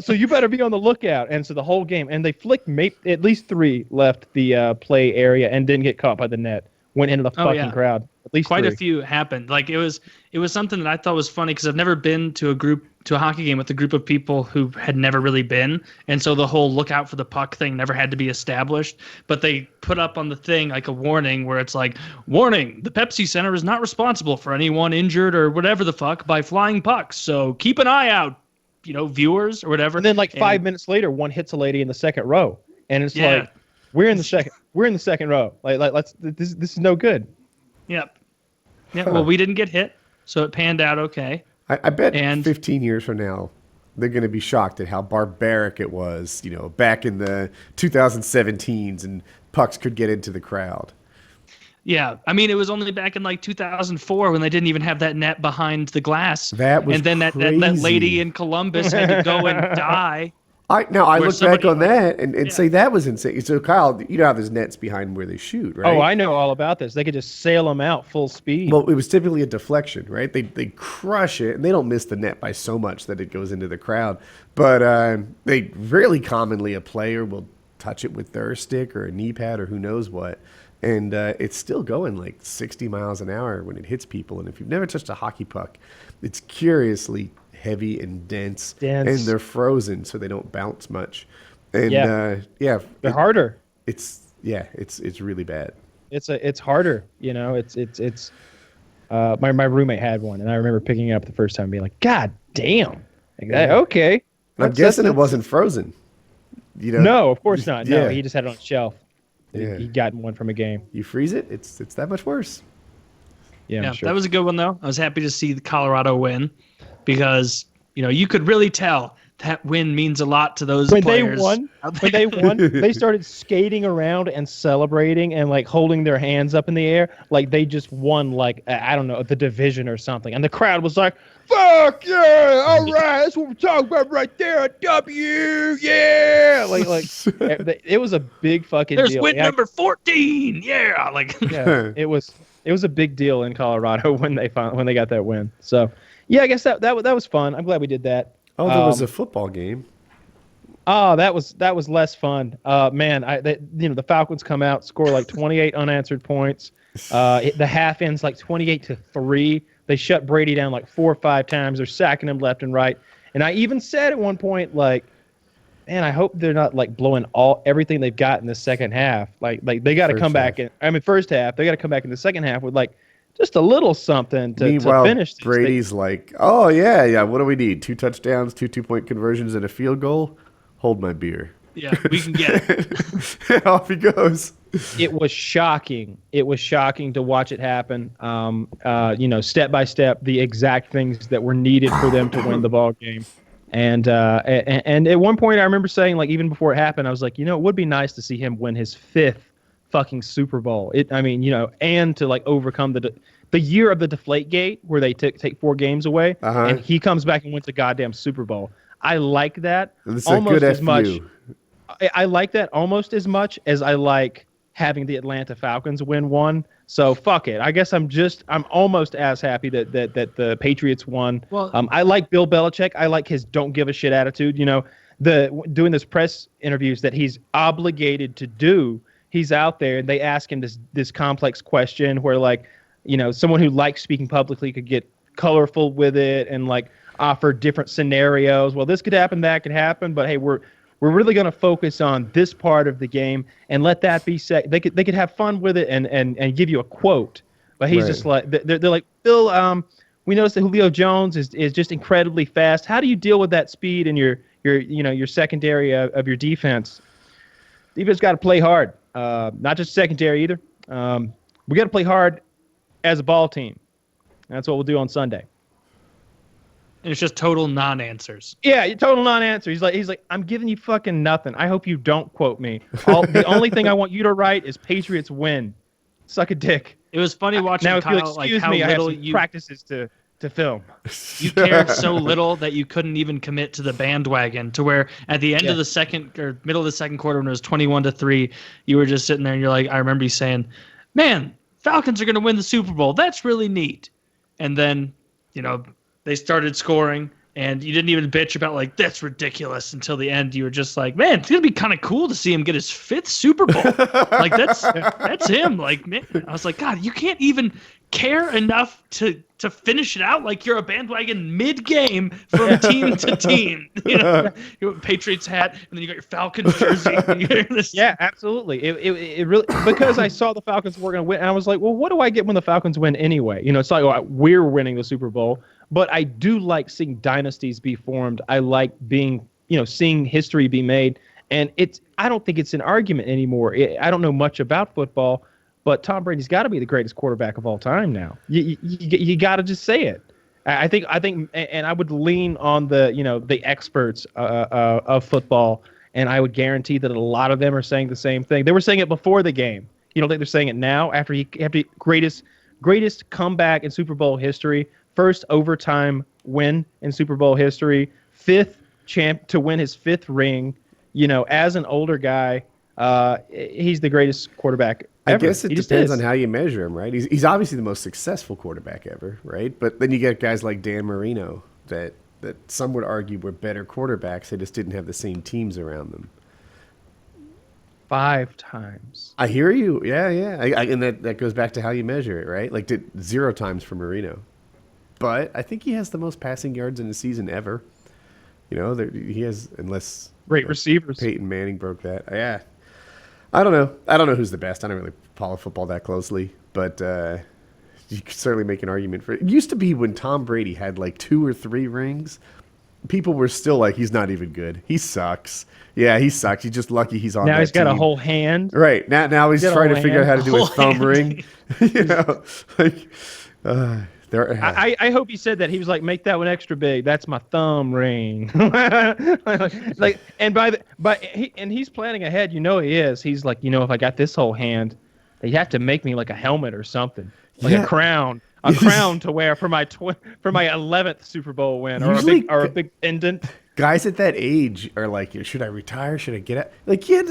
So you better be on the lookout. And so the whole game, and they flicked at least 3 left the play area and didn't get caught by the net. Went into the fucking crowd. At least quite 3. a few happened. Like it was something that I thought was funny because I've never been to a hockey game with a group of people who had never really been, and so the whole look out for the puck thing never had to be established. But they put up on the thing like a warning where it's like, warning, the Pepsi Center is not responsible for anyone injured or whatever the fuck by flying pucks. So keep an eye out, viewers or whatever. And then 5 minutes later, one hits a lady in the second row, and it's like, we're in the second row. This is no good. Yep. Yeah. Well, we didn't get hit, so it panned out okay. I bet 15 years from now, they're going to be shocked at how barbaric it was, back in the 2017s, and pucks could get into the crowd. Yeah, I mean, it was only back in 2004 when they didn't even have that net behind the glass. That was and then that lady in Columbus had to go and die. I look back on that and say that was insane. So Kyle, you know how there's nets behind where they shoot, right? Oh, I know all about this. They could just sail them out full speed. Well, it was typically a deflection, right? They crush it, and they don't miss the net by so much that it goes into the crowd. But they really commonly, a player will touch it with their stick or a knee pad or who knows what, and it's still going 60 miles an hour when it hits people. And if you've never touched a hockey puck, it's curiously heavy and dense, Dense. and they're frozen, so they don't bounce much. And they're harder. It's really bad. It's harder. My roommate had one, and I remember picking it up the first time, and being like, "God damn!" Like that. Okay. I'm guessing it wasn't frozen. No, of course not. No, Yeah. he just had it on a shelf. Yeah. He got one from a game. You freeze it, it's that much worse. Yeah, I'm sure. That was a good one though. I was happy to see the Colorado win because you could really tell that win means a lot to those players. When they won, they started skating around and celebrating and like holding their hands up in the air like they just won, like, I don't know, the division or something. And the crowd was like, "Fuck yeah! All right, that's what we're talking about right there. A W, yeah!" Like it was a big fucking There's deal. win number 14. Yeah, Yeah, it was a big deal in Colorado when they got that win. So yeah, I guess that was fun. I'm glad we did that. Oh, there was a football game. Oh, that was less fun. Man, the Falcons come out, score like 28 unanswered points. The half ends like 28-3. They shut Brady down like 4 or 5 times. They're sacking him left and right. And I even said at one point, like, man, I hope they're not like blowing everything they've got in the second half. Like they got to come back first half. They got to come back in the second half with like just a little something to finish this. Brady's like, "Oh yeah. What do we need? 2 touchdowns, 2 2-point conversions, and a field goal. Hold my beer." Yeah, we can get it. Off he goes. It was shocking. It was shocking to watch it happen. Step by step, the exact things that were needed for them to win the ball game. And at one point, I remember saying, like, even before it happened, I was like, it would be nice to see him win his 5th fucking Super Bowl. And to like overcome the year of the Deflategate where they take 4 games away, and he comes back and wins a goddamn Super Bowl. I like that almost as much. I like that almost as much as I like having the Atlanta Falcons win one. So fuck it. I guess I'm almost as happy that the Patriots won. Well, I like Bill Belichick. I like his don't give a shit attitude. Doing this press interviews that he's obligated to do. He's out there and they ask him this complex question where, like, someone who likes speaking publicly could get colorful with it and like offer different scenarios. Well, this could happen, that could happen, but hey, we're really going to focus on this part of the game and let that be said. They could have fun with it and give you a quote, but he's just like they're like, "Bill, we noticed that Julio Jones is just incredibly fast. How do you deal with that speed in your secondary of your defense? Defense got to play hard, not just secondary either. We got to play hard as a ball team. That's what we'll do on Sunday." And it's just total non-answers. Yeah, total non-answer. He's like, "I'm giving you fucking nothing. I hope you don't quote me. The only thing I want you to write is Patriots win. Suck a dick." It was funny watching now, Kyle, if you'll excuse how me, I have little some practices to film. You cared so little that you couldn't even commit to the bandwagon, to where at the end of the second or middle of the second quarter when it was 21-3, you were just sitting there and you're like, I remember you saying, "Man, Falcons are going to win the Super Bowl. That's really neat." And then, they started scoring, and you didn't even bitch about, like, "That's ridiculous," until the end. You were just like, "Man, it's going to be kind of cool to see him get his 5th Super Bowl." Like, that's him. Like, man, I was like, God, you can't even care enough to finish it out. Like, you're a bandwagon mid-game from team to team. You have a Patriots hat, and then you got your Falcons jersey. Yeah, absolutely. It really, because I saw the Falcons were going to win, and I was like, well, what do I get when the Falcons win anyway? It's like, we're winning the Super Bowl. But I do like seeing dynasties be formed. I like seeing history be made. And I don't think it's an argument anymore. I don't know much about football, but Tom Brady's got to be the greatest quarterback of all time now. You got to just say it. I think, and I would lean on the experts of football, and I would guarantee that a lot of them are saying the same thing. They were saying it before the game. You don't think they're saying it now after greatest comeback in Super Bowl history? First overtime win in Super Bowl history, 5th champ to win his 5th ring. As an older guy, he's the greatest quarterback ever. I guess it depends on how you measure him, right? He's obviously the most successful quarterback ever, right? But then you get guys like Dan Marino that some would argue were better quarterbacks. They just didn't have the same teams around them. 5 times. I hear you. Yeah. And that goes back to how you measure it, right? Like 0 times for Marino. but I think he has the most passing yards in a season ever. You know, he has, unless Great receivers. Peyton Manning broke that. Yeah. I don't know. I don't know who's the best. I don't really follow football that closely, but you could certainly make an argument for it. It used to be when Tom Brady had like 2 or 3 rings, people were still like, he's not even good. He sucks. Yeah, he sucks. He's just lucky he's on Now that he's got a team. whole hand. Right. Now he's He's got a trying to whole figure out how hand. to do his Whole thumb hand. ring. You know, like, I hope he said that. He was like, make that one extra big. That's my thumb ring. Like, and he's planning ahead. You know he is. He's like, if I got this whole hand, you have to make me like a helmet or something, like Yeah. a crown to wear for my 11th Super Bowl win, or Usually- a big pendant. guys at that age are like, should I retire? Should I get out? Like, he had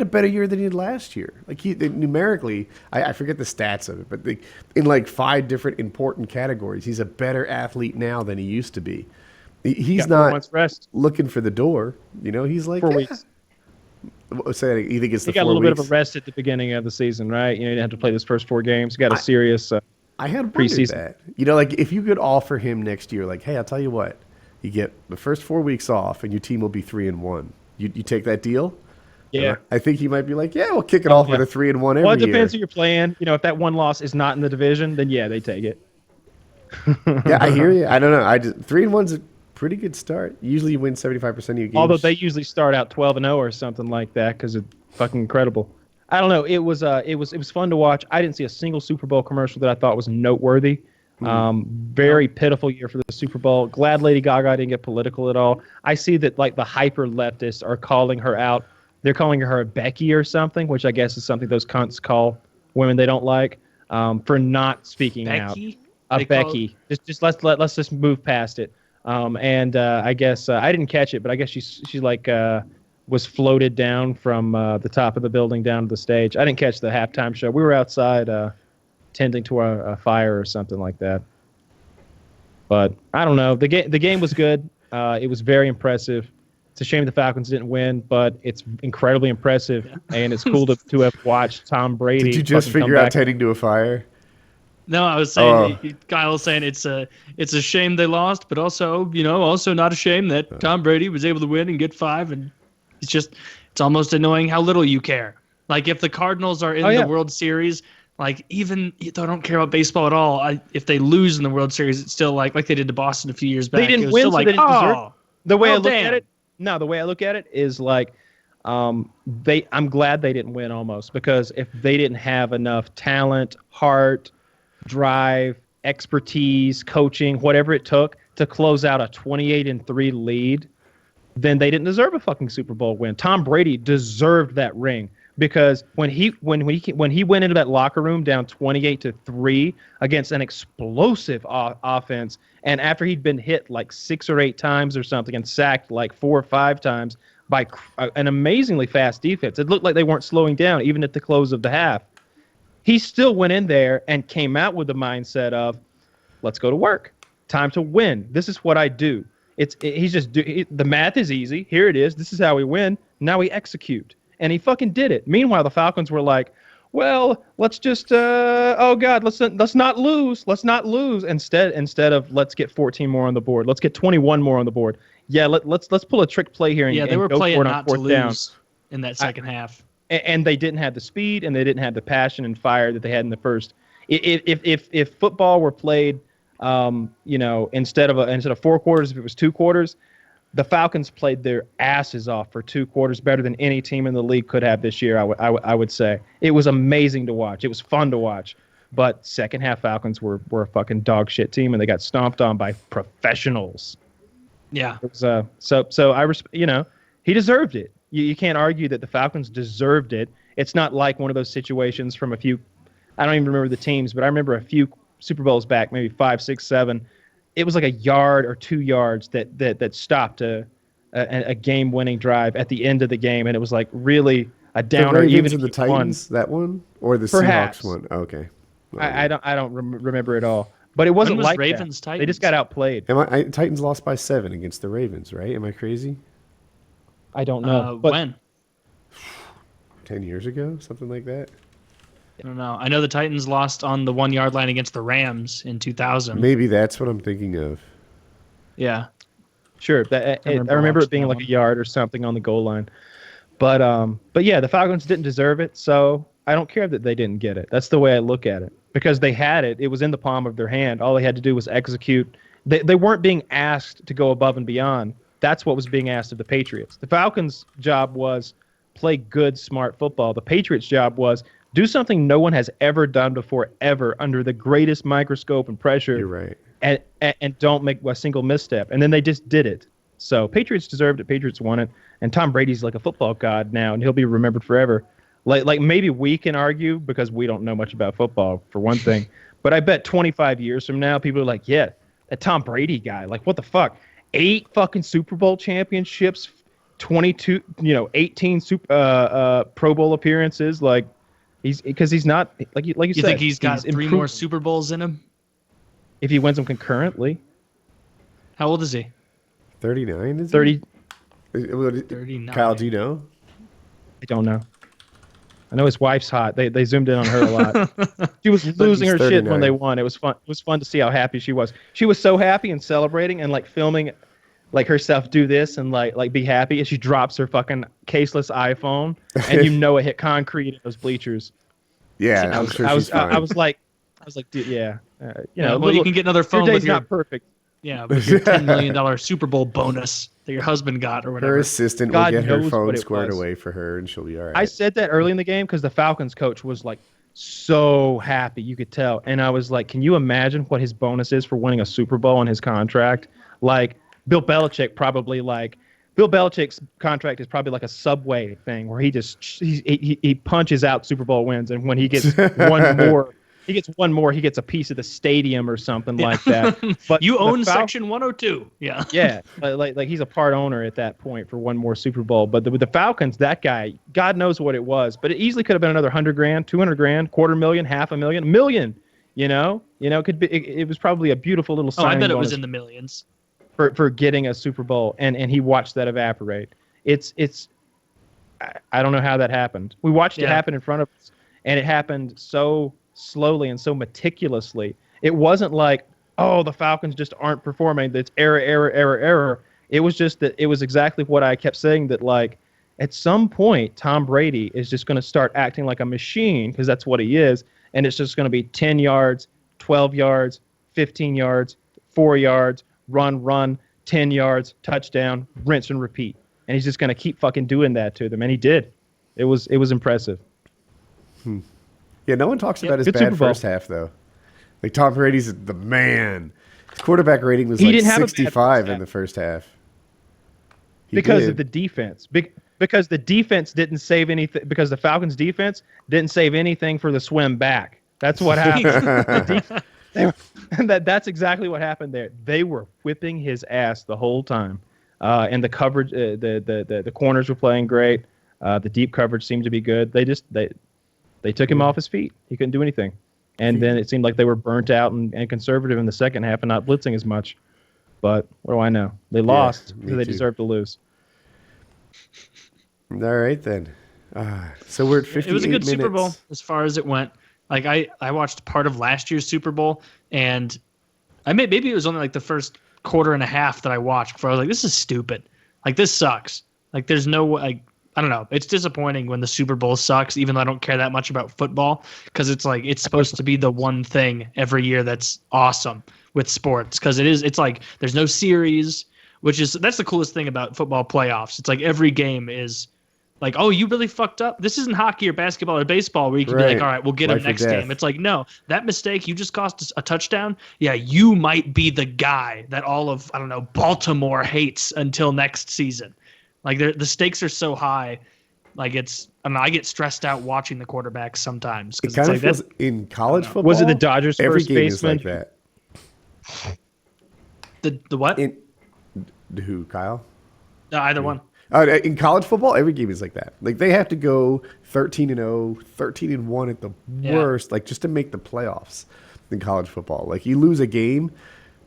a better year than he did last year. Like, numerically, I forget the stats of it, but in like 5 different important categories, he's a better athlete now than he used to be. He's Got 4 not months rest. looking for the door. You know, he's like 4 weeks. Say, you think it's He the got a 4 little weeks? bit of a rest at the beginning of the season, right? You didn't have to play those first 4 games. You got a serious. I had wondered preseason. that. You know, like if you could offer him next year, like, hey, I'll tell you what, you get the first 4 weeks off, and your team will be 3-1. You take that deal? Yeah. I think he might be like, yeah, we'll kick it off with a 3-1 every Well, it year. depends who you're playing. If that one loss is not in the division, then yeah, they take it. Yeah, I hear you. I don't know. 3-1's a pretty good start. Usually, you win 75% of your games. Although they usually start out 12-0 or something like that because it's fucking incredible. I don't know. It was fun to watch. I didn't see a single Super Bowl commercial that I thought was noteworthy. Very pitiful year for the Super Bowl. Glad Lady Gaga didn't get political at all. I see that like the hyper leftists are calling her out. They're calling her a Becky or something, which I guess is something those cunts call women they don't like for not speaking out. Becky? A They call Becky. Just let's just move past it. I guess I didn't catch it, but I guess she like was floated down from the top of the building down to the stage. I didn't catch the halftime show. We were outside tending to a fire or something like that. But I don't know. The game was good. It was very impressive. It's a shame the Falcons didn't win, but it's incredibly impressive, and it's cool to have watched Tom Brady. Did you just fucking come figure out back. tending to a fire? No, I was saying, Kyle was saying it's a shame they lost, but also, also not a shame that Tom Brady was able to win and get 5. And it's almost annoying how little you care. Like if the Cardinals are in the World Series, like even though I don't care about baseball at all, if they lose in the World Series, it's still like they did to Boston a few years back. They didn't it was win, still so like, they didn't deserve. The way I look damn. at it, the way I look at it is like, I'm glad they didn't win almost, because if they didn't have enough talent, heart, drive, expertise, coaching, whatever it took to close out a 28-3 lead, then they didn't deserve a fucking Super Bowl win. Tom Brady deserved that ring, because when he went into that locker room down 28-3 against an explosive offense, and after he'd been hit like 6 or 8 times or something and sacked like 4 or 5 times by an amazingly fast defense, it looked like they weren't slowing down even at the close of the half. He still went in there and came out with the mindset of, let's go to work. Time to win. This is what I do. The math is easy. Here it is. This is how we win. Now we execute. And he fucking did it. Meanwhile, the Falcons were like, well, let's just, let's not lose. Let's not lose. Instead of let's get 14 more on the board. Let's get 21 more on the board. Yeah, let's pull a trick play here. They were go playing for it on not to 4th down. lose in that second half. And they didn't have the speed, and they didn't have the passion and fire that they had in the first. If football were played, instead of 4 quarters, if it was 2 quarters, the Falcons played their asses off for 2 quarters, better than any team in the league could have this year. I would say it was amazing to watch. It was fun to watch. But second half Falcons were a fucking dog shit team, and they got stomped on by professionals. Yeah. It was, so I he deserved it. You can't argue that the Falcons deserved it. It's not like one of those situations from a few, I don't even remember the teams, but I remember a few Super Bowls back, maybe 5, 6, 7. It was like a yard or 2 yards that stopped a game-winning drive at the end of the game, and it was like really a downer. The Ravens even and the if you won. Titans, that one, or the Perhaps. Seahawks one? Okay. I don't remember it all, but it wasn't When was like Ravens, that. They just got outplayed. Titans lost by 7 against the Ravens, right? Am I crazy? I don't know. But When? 10 years ago, something like that. I don't know. I know the Titans lost on the 1 yard line against the Rams in 2000. Maybe that's what I'm thinking of. Yeah. Sure, I remember it being like a yard or something on the goal line. But yeah, the Falcons didn't deserve it, so I don't care that they didn't get it. That's the way I look at it. Because they had it. It was in the palm of their hand. All they had to do was execute. They weren't being asked to go above and beyond. That's what was being asked of the Patriots. The Falcons' job was play good, smart football. The Patriots' job was do something no one has ever done before, ever, under the greatest microscope and pressure. You're right. And don't make a single misstep. And then they just did it. So Patriots deserved it. Patriots won it. And Tom Brady's like a football god now, and he'll be remembered forever. Like maybe we can argue because we don't know much about football, for one thing. But I bet 25 years from now, people are like, yeah, that Tom Brady guy, like, what the fuck? 8 fucking Super Bowl championships, 22, 18 Pro Bowl appearances. Like, he's not, like you said. You think he's got 3 improved. more Super Bowls in him? If he wins them concurrently. How old is he? 39, is 30. he? 39. Kyle, do you know? I don't know. I know his wife's hot. They zoomed in on her a lot. She was losing her shit when they won. It was fun. It was fun to see how happy she was. She was so happy and celebrating and like filming, like herself do this and like be happy as she drops her fucking caseless iPhone, and it hit concrete in those bleachers. Yeah, I'm sure she's fine. I was like, dude, yeah, well, you can get another phone your with day's your not perfect. Yeah, with your $10 million Super Bowl bonus that your husband got or whatever. Her assistant God will get her knows phone what it squared was. away for her, and she'll be all right. I said that early in the game because the Falcons coach was like so happy, you could tell. And I was like, can you imagine what his bonus is for winning a Super Bowl on his contract? Like Bill Belichick's contract is probably like a Subway thing where he punches out Super Bowl wins, and when he gets one more, he gets a piece of the stadium or something like that. But you own Section 102. Yeah. Yeah, like he's a part owner at that point for one more Super Bowl. But with the Falcons, that guy, God knows what it was, but it easily could have been another $100,000, $200,000, $250,000, $500,000, $1 million. It could be. It was probably a beautiful little signing I bet it bonus was in the millions for getting a Super Bowl, and he watched that evaporate. I don't know how that happened. We watched it happen in front of us, and it happened so slowly and so meticulously. It wasn't like, oh, the Falcons just aren't performing. That's error. It was just that it was exactly what I kept saying, that like at some point Tom Brady is just going to start acting like a machine, because that's what he is, and it's just going to be 10 yards, 12 yards, 15 yards, 4 yards, run, 10 yards, touchdown, rinse and repeat. And he's just going to keep fucking doing that to them, and he did. It was impressive. Yeah, no one talks about his good Super bad Bowl. first half, though. Like, Tom Brady's the man. His quarterback rating was He like didn't have a bad 65 first in half. the first half. Because of the defense. Because the defense didn't save anything. Because the Falcons' defense didn't save anything for the swim back. That's what happened. That's exactly what happened there. They were whipping his ass the whole time, and the coverage, the corners were playing great. The deep coverage seemed to be good. They took him off his feet. He couldn't do anything. And then it seemed like they were burnt out and conservative in the second half and not blitzing as much. But what do I know? They lost, so they deserved to lose. All right, then. So we're at 58 It was a good minutes. Super Bowl as far as it went. Like I watched part of last year's Super Bowl, and maybe it was only like the first quarter and a half that I watched before I was like, this is stupid. Like, this sucks. Like, there's no like, I don't know. It's disappointing when the Super Bowl sucks, even though I don't care that much about football, because it's like it's supposed to be the one thing every year that's awesome with sports, because it's like there's no series, that's the coolest thing about football playoffs. It's like every game is like, oh, you really fucked up. This isn't hockey or basketball or baseball where you can be like, all right, we'll get him next game. It's like, no, that mistake, you just cost us a touchdown. Yeah, you might be the guy that all of, I don't know, Baltimore hates until next season. Like, the stakes are so high. Like, I don't know, I get stressed out watching the quarterbacks sometimes. It kind of feels in college football. Was it the Dodgers' every first game baseman? is like that. The what? Who, Kyle? No, either one. In college football, every game is like that. Like, they have to go 13-0, 13-1 at the worst, like, just to make the playoffs in college football. Like, you lose a game,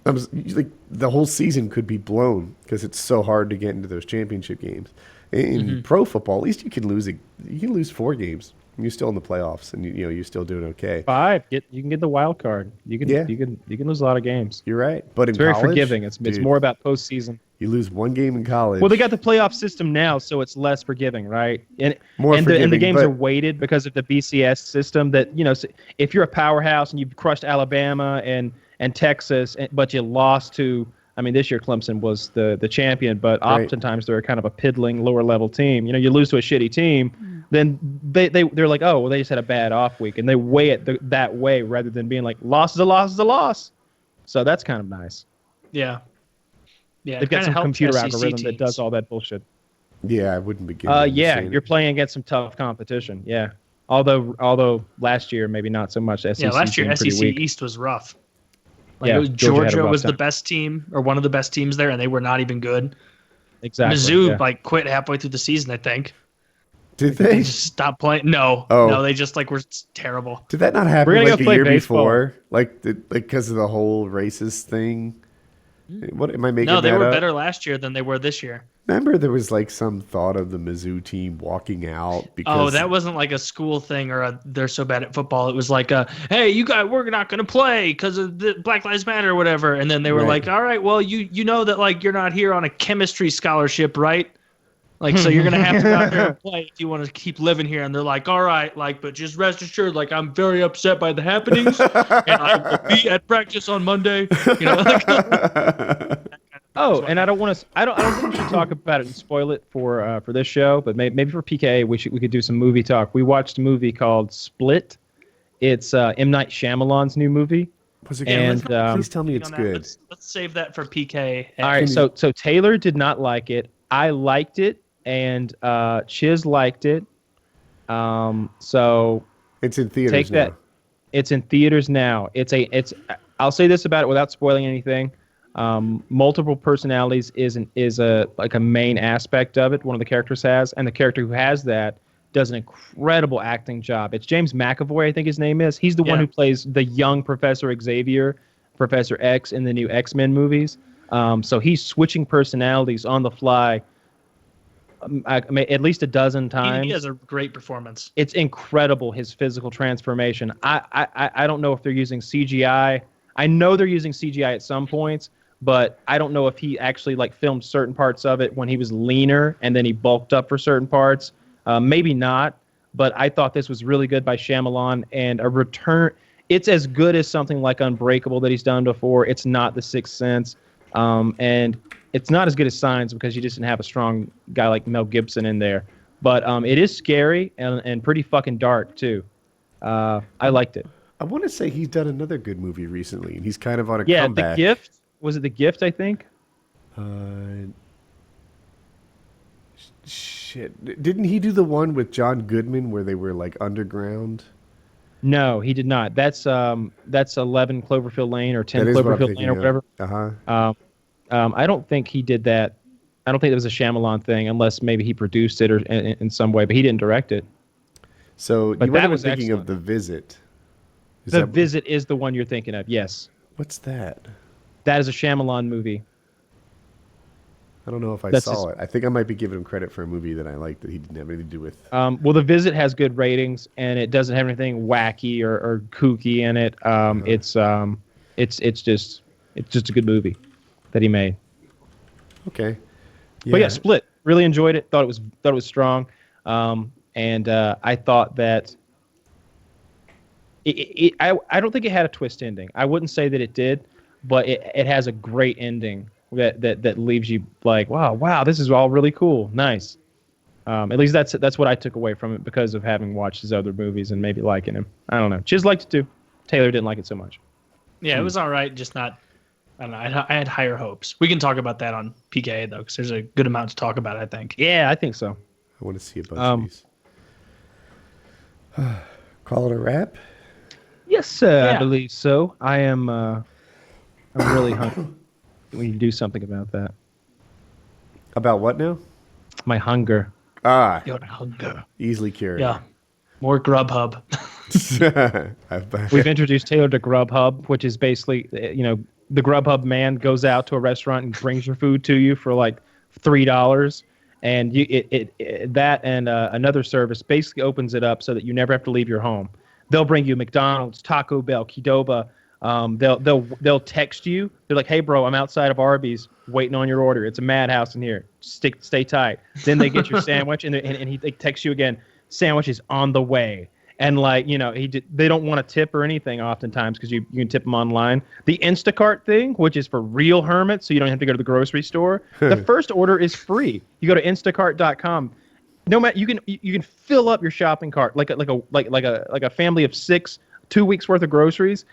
like, the whole season could be blown because it's so hard to get into those championship games. In pro football, at least you can lose 4 games. You're still in the playoffs, and you're still doing okay. 5. You can get the wild card. You can Yeah. you can lose a lot of games. You're right. But in It's very college, forgiving. It's dude, more about postseason. You lose one game in college. Well, they got the playoff system now, so it's less forgiving, right? And More and the forgiving, games but- are weighted because of the BCS system. That if you're a powerhouse and you've crushed Alabama and Texas, but you lost to, I mean, this year Clemson was the champion, but Right. oftentimes they're kind of a piddling lower level team. You lose to a shitty team, then they're like, oh, well, they just had a bad off week, and they weigh it that way rather than being like, loss is a loss is a loss. So that's kind of nice. Yeah. Yeah. They've got some computer algorithm that does all that bullshit. Yeah, I wouldn't begin. Yeah, you're playing against some tough competition. Yeah, although last year maybe not so much. SEC last year seemed pretty SEC weak. East was rough. Like Yeah, it was, Georgia had a Georgia rough was the time. best team or one of the best teams there, and they were not even good. Exactly. Mizzou yeah. quit halfway through the season, I think. Did They they? just stopped playing. No, Oh. no, they just were terrible. Did that not happen We're gonna like go the play year baseball. before? Like because of the whole racist thing? What am I making? No, they that were up? better last year than they were this year. Remember, there was like some thought of the Mizzou team walking out because Oh, that wasn't like a school thing or they're so bad at football. It was like, hey, you guys, we're not going to play because of the Black Lives Matter or whatever. And then they were Right. like, all right, well, you know that like you're not here on a chemistry scholarship, right? Like, so you're going to have to go out there and play if you want to keep living here. And they're like, all right, like, but just rest assured, like, I'm very upset by the happenings and I will be at practice on Monday. Oh, and I don't want to. I don't think we should talk about it and spoil it for this show. But maybe for PK, we could do some movie talk. We watched a movie called Split. It's M. Night Shyamalan's new movie. Was it And, good? Please tell me it's On that, good. Let's save that for PK. All right, so Taylor did not like it. I liked it, and Chiz liked it. So It's in theaters take now. that. It's in theaters now. I'll say this about it without spoiling anything. Multiple personalities is a main aspect of it. One of the characters has, and the character who has that does an incredible acting job. It's James McAvoy, I think his name is. He's the one Yeah. who plays the young Professor Xavier, Professor X in the new X-Men movies. So he's switching personalities on the fly. I mean, at least a dozen times. He has a great performance. It's incredible, his physical transformation. I don't know if they're using CGI. I know they're using CGI at some points, but I don't know if he actually filmed certain parts of it when he was leaner and then he bulked up for certain parts. Maybe not, but I thought this was really good by Shyamalan and a return. It's as good as something like Unbreakable that he's done before. It's not The Sixth Sense, and it's not as good as Signs because you just didn't have a strong guy like Mel Gibson in there. But it is scary and pretty fucking dark too. I liked it. I want to say he's done another good movie recently, and he's kind of on a Yeah, comeback. The Gift. Was it The Gift, I think? Shit. Didn't he do the one with John Goodman where they were like underground? No, he did not. That's 11 Cloverfield Lane or 10 That is what I'm Cloverfield thinking Lane or of. whatever. Uh-huh. I don't think he did that. I don't think it was a Shyamalan thing, unless maybe he produced it or in some way, but he didn't direct it. So But you that might have was been thinking of excellent. The Visit. Is The that- Visit is the one you're thinking of. Yes, What's that? that is a Shyamalan movie. I don't know if I That's saw it. I think I might be giving him credit for a movie that I liked that he didn't have anything to do with. Well, The Visit has good ratings, and it doesn't have anything wacky or kooky in it. It's just a good movie that he made. Okay. But yeah, Split. Really enjoyed it. Thought it was strong, and I thought that I don't think it had a twist ending. I wouldn't say that it did, but it has a great ending that leaves you like, wow, this is all really cool, nice. At least that's what I took away from it because of having watched his other movies and maybe liking him. I don't know. Chiz liked it too. Taylor didn't like it so much. Yeah, it was all right, just not. I don't know. I had higher hopes. We can talk about that on PK though, because there's a good amount to talk about. I think. Yeah, I think so. I want to see a bunch of these. Call it a wrap? Yes, sir. I Yeah. believe so. I'm really hungry. We need to do something about that. About what now? My hunger. Ah, Your hunger. easily cured. Yeah. More Grubhub. We've introduced Taylor to Grubhub, which is basically, the Grubhub man goes out to a restaurant and brings your food to you for like $3, and that and another service basically opens it up so that you never have to leave your home. They'll bring you McDonald's, Taco Bell, Qdoba. They'll text you. They're like, "Hey, bro, I'm outside of Arby's waiting on your order. It's a madhouse in here. Stay tight." Then they get your sandwich, and they text you again. Sandwich is on the way. And like, they don't want to tip or anything oftentimes because you can tip them online. The Instacart thing, which is for real hermits, so you don't have to go to the grocery store. The first order is free. You go to instacart.com. No matter you can fill up your shopping cart like a family of 6, 2 weeks worth of groceries.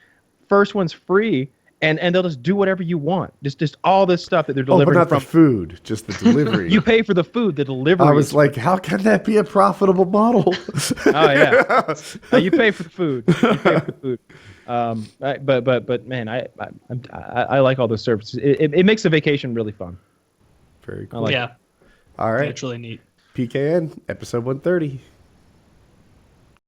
First one's free. And they'll just do whatever you want. Just all this stuff that they're delivering. But not the food, just the delivery. You pay for the food, the delivery. I was like, how can that be a profitable model? Oh yeah, you pay for the food. You pay for the food. But man, I like all those services. It makes the vacation really fun. Very cool. Yeah. All right. It's really neat. PKN episode 130.